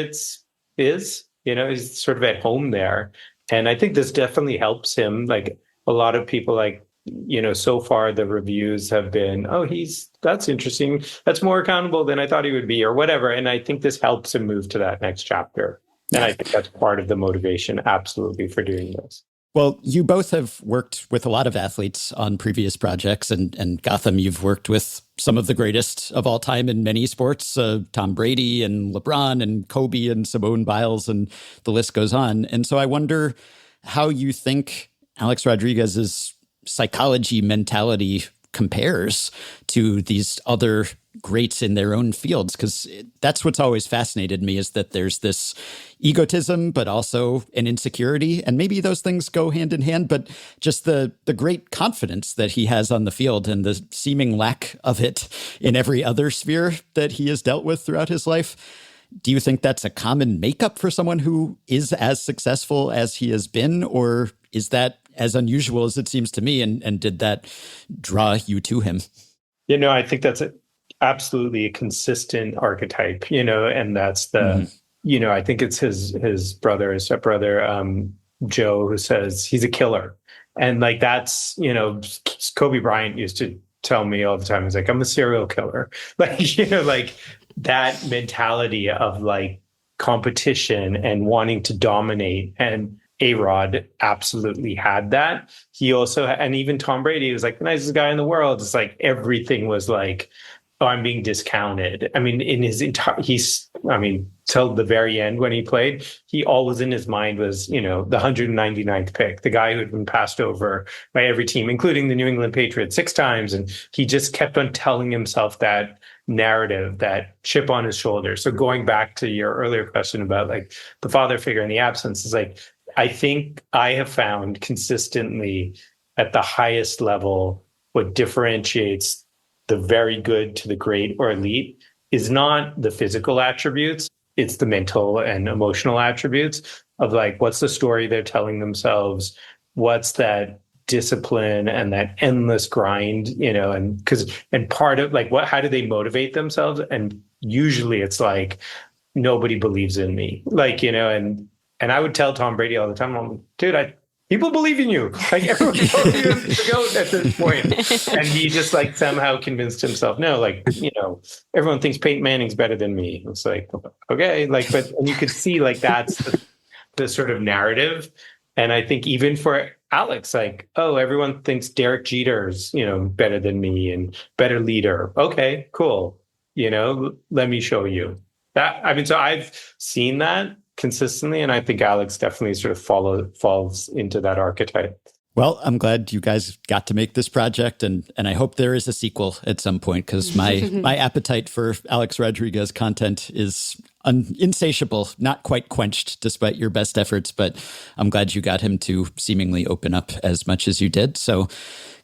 he's sort of at home there. And I think this definitely helps him. Like, a lot of people, like, so far the reviews have been, that's interesting. That's more accountable than I thought he would be, or whatever. And I think this helps him move to that next chapter. And I think that's part of the motivation, absolutely, for doing this. Well, you both have worked with a lot of athletes on previous projects, and Gotham, you've worked with some of the greatest of all time in many sports, Tom Brady and LeBron and Kobe and Simone Biles, and the list goes on. And so I wonder how you think Alex Rodriguez's psychology mentality compares to these other greats in their own fields, because that's what's always fascinated me, is that there's this egotism, but also an insecurity. And maybe those things go hand in hand, but just the great confidence that he has on the field and the seeming lack of it in every other sphere that he has dealt with throughout his life. Do you think that's a common makeup for someone who is as successful as he has been, or is that as unusual as it seems to me? And did that draw you to him? I think that's absolutely a consistent archetype, and that's the, I think it's his brother, his stepbrother, Joe, who says he's a killer. And like, that's, Kobe Bryant used to tell me all the time, he's like, I'm a serial killer. Like, like that mentality of like competition and wanting to dominate. And A-Rod absolutely had that. He also, and even Tom Brady was like the nicest guy in the world. It's like everything was like, oh, I'm being discounted. I mean, in his till the very end when he played, he always in his mind was, the 199th pick, the guy who had been passed over by every team, including the New England Patriots 6 times. And he just kept on telling himself that narrative, that chip on his shoulder. So going back to your earlier question about like the father figure and the absence, is like, I think I have found consistently at the highest level, what differentiates the very good to the great or elite is not the physical attributes, it's the mental and emotional attributes of like, what's the story they're telling themselves? What's that discipline and that endless grind, and part of like, how do they motivate themselves? And usually it's like, nobody believes in me. Like, and I would tell Tom Brady all the time, I'm like, dude, people believe in you. Like everyone told you to go at this point. And he just like somehow convinced himself, no, like, everyone thinks Peyton Manning's better than me. It's like, okay, like, and you could see like that's the sort of narrative. And I think even for Alex, like, oh, everyone thinks Derek Jeter's, better than me and better leader. Okay, cool. Let me show you that. I mean, so I've seen that consistently, and I think Alex definitely sort of falls into that archetype. Well, I'm glad you guys got to make this project, and I hope there is a sequel at some point, because my appetite for Alex Rodriguez content is insatiable, not quite quenched despite your best efforts, but I'm glad you got him to seemingly open up as much as you did. So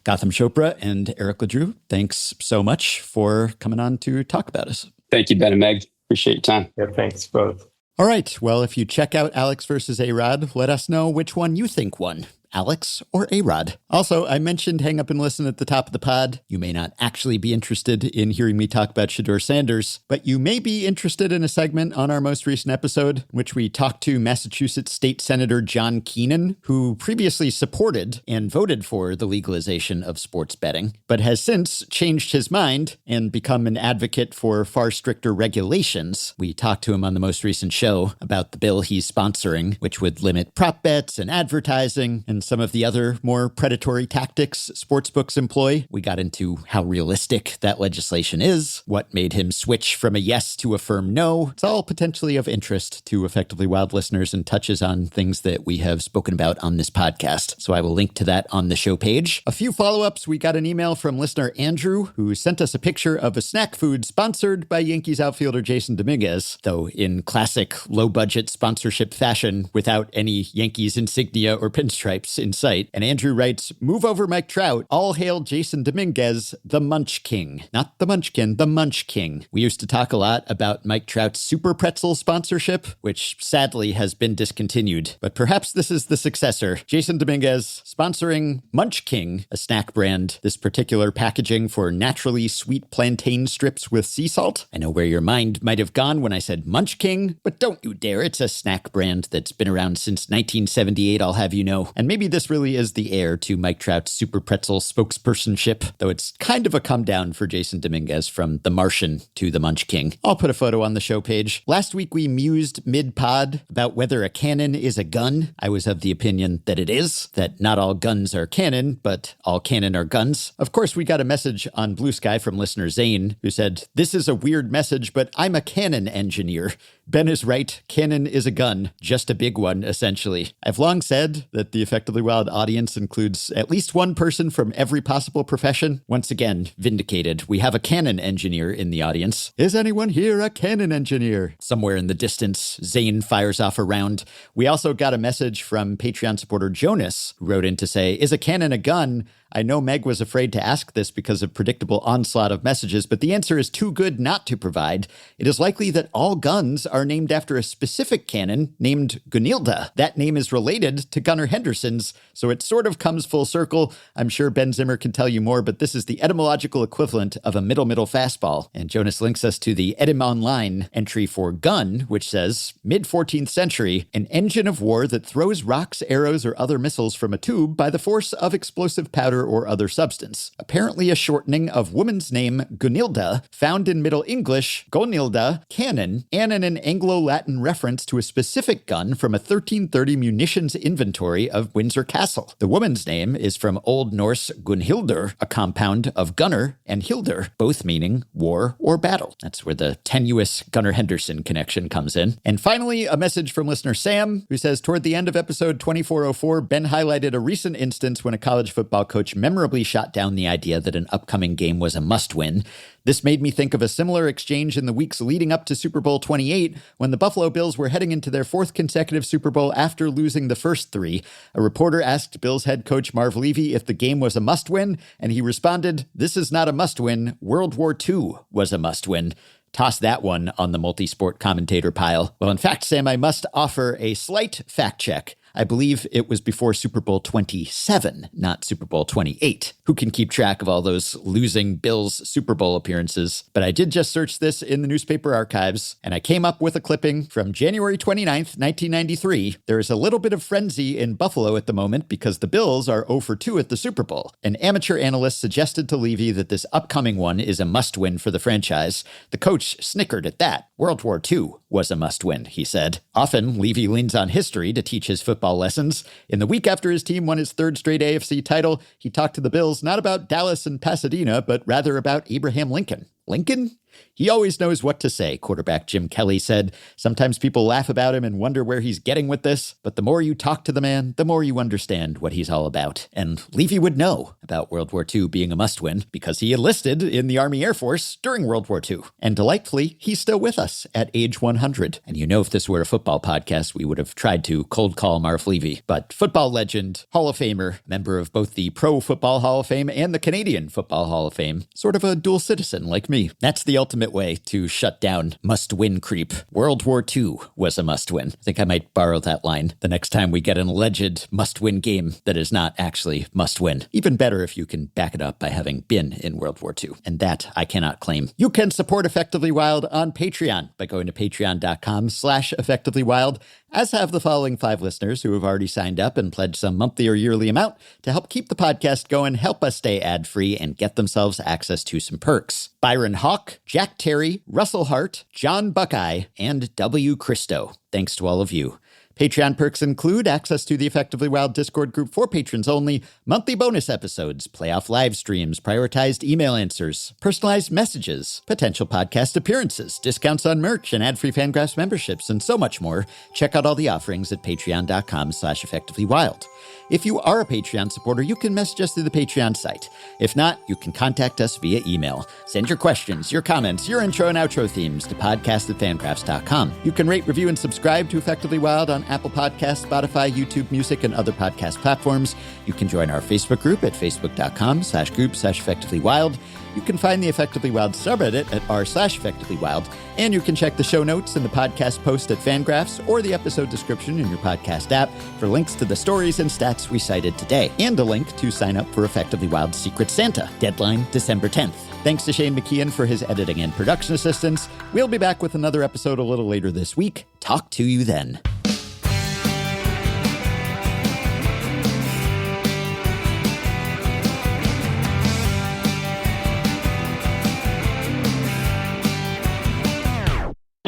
Gotham Chopra and Eric LeDrew, thanks so much for coming on to talk about us. Thank you, Ben and Meg. Appreciate your time. Yeah, thanks both. All right. Well, if you check out Alex versus A-Rod, let us know which one you think won. Alex or A-Rod. Also, I mentioned Hang Up and Listen at the top of the pod. You may not actually be interested in hearing me talk about Shedeur Sanders, but you may be interested in a segment on our most recent episode, in which we talked to Massachusetts State Senator John Keenan, who previously supported and voted for the legalization of sports betting, but has since changed his mind and become an advocate for far stricter regulations. We talked to him on the most recent show about the bill he's sponsoring, which would limit prop bets and advertising and some of the other more predatory tactics sportsbooks employ. We got into how realistic that legislation is, what made him switch from a yes to a firm no. It's all potentially of interest to Effectively Wild listeners and touches on things that we have spoken about on this podcast. So I will link to that on the show page. A few follow-ups. We got an email from listener Andrew, who sent us a picture of a snack food sponsored by Yankees outfielder Jason Dominguez, though in classic low-budget sponsorship fashion without any Yankees insignia or pinstripes in sight. And Andrew writes, "Move over Mike Trout. All hail Jason Dominguez, the Munch King." Not the Munchkin, the Munch King. We used to talk a lot about Mike Trout's Super Pretzel sponsorship, which sadly has been discontinued. But perhaps this is the successor. Jason Dominguez sponsoring Munch King, a snack brand. This particular packaging for naturally sweet plantain strips with sea salt. I know where your mind might have gone when I said Munch King, but don't you dare. It's a snack brand that's been around since 1978, I'll have you know. And maybe this really is the heir to Mike Trout's Super Pretzel spokespersonship, though it's kind of a come down for Jason Dominguez from the Martian to the Munch King. I'll put a photo on the show page. Last week we mused mid-pod about whether a cannon is a gun. I was of the opinion that it is, that not all guns are cannon, but all cannon are guns. Of course, we got a message on Blue Sky from listener Zane, who said, "This is a weird message, but I'm a cannon engineer." Ben is right. Canon is a gun, just a big one, essentially. I've long said that the Effectively Wild audience includes at least one person from every possible profession. Once again, vindicated. We have a Canon engineer in the audience. Is anyone here a Canon engineer? Somewhere in the distance, Zane fires off a round. We also got a message from Patreon supporter Jonas, who wrote in to say, is a cannon a gun? I know Meg was afraid to ask this because of predictable onslaught of messages, but the answer is too good not to provide. It is likely that all guns are named after a specific cannon named Gunilda. That name is related to Gunnar Henderson's, so it sort of comes full circle. I'm sure Ben Zimmer can tell you more, but this is the etymological equivalent of a middle fastball. And Jonas links us to the Etym Online entry for gun, which says, mid-14th century, an engine of war that throws rocks, arrows, or other missiles from a tube by the force of explosive powder or other substance. Apparently a shortening of woman's name Gunilda, found in Middle English, Gonilda, cannon, and in an Anglo-Latin reference to a specific gun from a 1330 munitions inventory of Windsor Castle. The woman's name is from Old Norse Gunhildr, a compound of Gunnar and Hildur, both meaning war or battle. That's where the tenuous Gunnar Henderson connection comes in. And finally, a message from listener Sam, who says, toward the end of episode 2404, Ben highlighted a recent instance when a college football coach memorably shot down the idea that an upcoming game was a must-win. This made me think of a similar exchange in the weeks leading up to Super Bowl 28, when the Buffalo Bills were heading into their fourth consecutive Super Bowl after losing the first three. A reporter asked Bills head coach Marv Levy if the game was a must-win, and he responded, "This is not a must-win. World War II was a must-win." Toss that one on the multi-sport commentator pile. Well, in fact, Sam, I must offer a slight fact check. I believe it was before Super Bowl 27, not Super Bowl 28. Who can keep track of all those losing Bills Super Bowl appearances? But I did just search this in the newspaper archives, and I came up with a clipping from January 29th, 1993. There is a little bit of frenzy in Buffalo at the moment because the Bills are 0 for 2 at the Super Bowl. An amateur analyst suggested to Levy that this upcoming one is a must-win for the franchise. The coach snickered at that. World War II was a must-win, he said. Often, Levy leans on history to teach his football lessons. In the week after his team won his third straight AFC title, he talked to the Bills not about Dallas and Pasadena, but rather about Abraham Lincoln. Lincoln? He always knows what to say, quarterback Jim Kelly said. Sometimes people laugh about him and wonder where he's getting with this, but the more you talk to the man, the more you understand what he's all about. And Levy would know about World War II being a must-win because he enlisted in the Army Air Force during World War II. And delightfully, he's still with us at age 100. And you know, if this were a football podcast, we would have tried to cold call Marv Levy. But football legend, Hall of Famer, member of both the Pro Football Hall of Fame and the Canadian Football Hall of Fame, sort of a dual citizen like me. That's the ultimate way to shut down must-win creep. World War II was a must-win. I think I might borrow that line the next time we get an alleged must-win game that is not actually must-win. Even better if you can back it up by having been in World War II. And that I cannot claim. You can support Effectively Wild on Patreon by going to patreon.com/effectivelywild, as have the following 5 listeners who have already signed up and pledged some monthly or yearly amount to help keep the podcast going, help us stay ad-free, and get themselves access to some perks. Byron Hawk, Jack Terry, Russell Hart, John Buckeye, and W. Christo. Thanks to all of you. Patreon perks include access to the Effectively Wild Discord group for patrons only, monthly bonus episodes, playoff live streams, prioritized email answers, personalized messages, potential podcast appearances, discounts on merch, and ad-free FanGraphs memberships, and so much more. Check out all the offerings at patreon.com/effectivelywild. If you are a Patreon supporter, you can message us through the Patreon site. If not, you can contact us via email. Send your questions, your comments, your intro and outro themes to podcast@fangraphs.com. You can rate, review, and subscribe to Effectively Wild on Apple Podcasts, Spotify, YouTube Music, and other podcast platforms. You can join our Facebook group at facebook.com/group/effectivelywild. You can find the Effectively Wild subreddit at r/effectivelywild, and you can check the show notes in the podcast post at FanGraphs or the episode description in your podcast app for links to the stories and stats we cited today, and a link to sign up for Effectively Wild's Secret Santa. Deadline December 10th. Thanks to Shane McKeon for his editing and production assistance. We'll be back with another episode a little later this week. Talk to you then.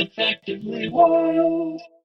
Effectively Wild.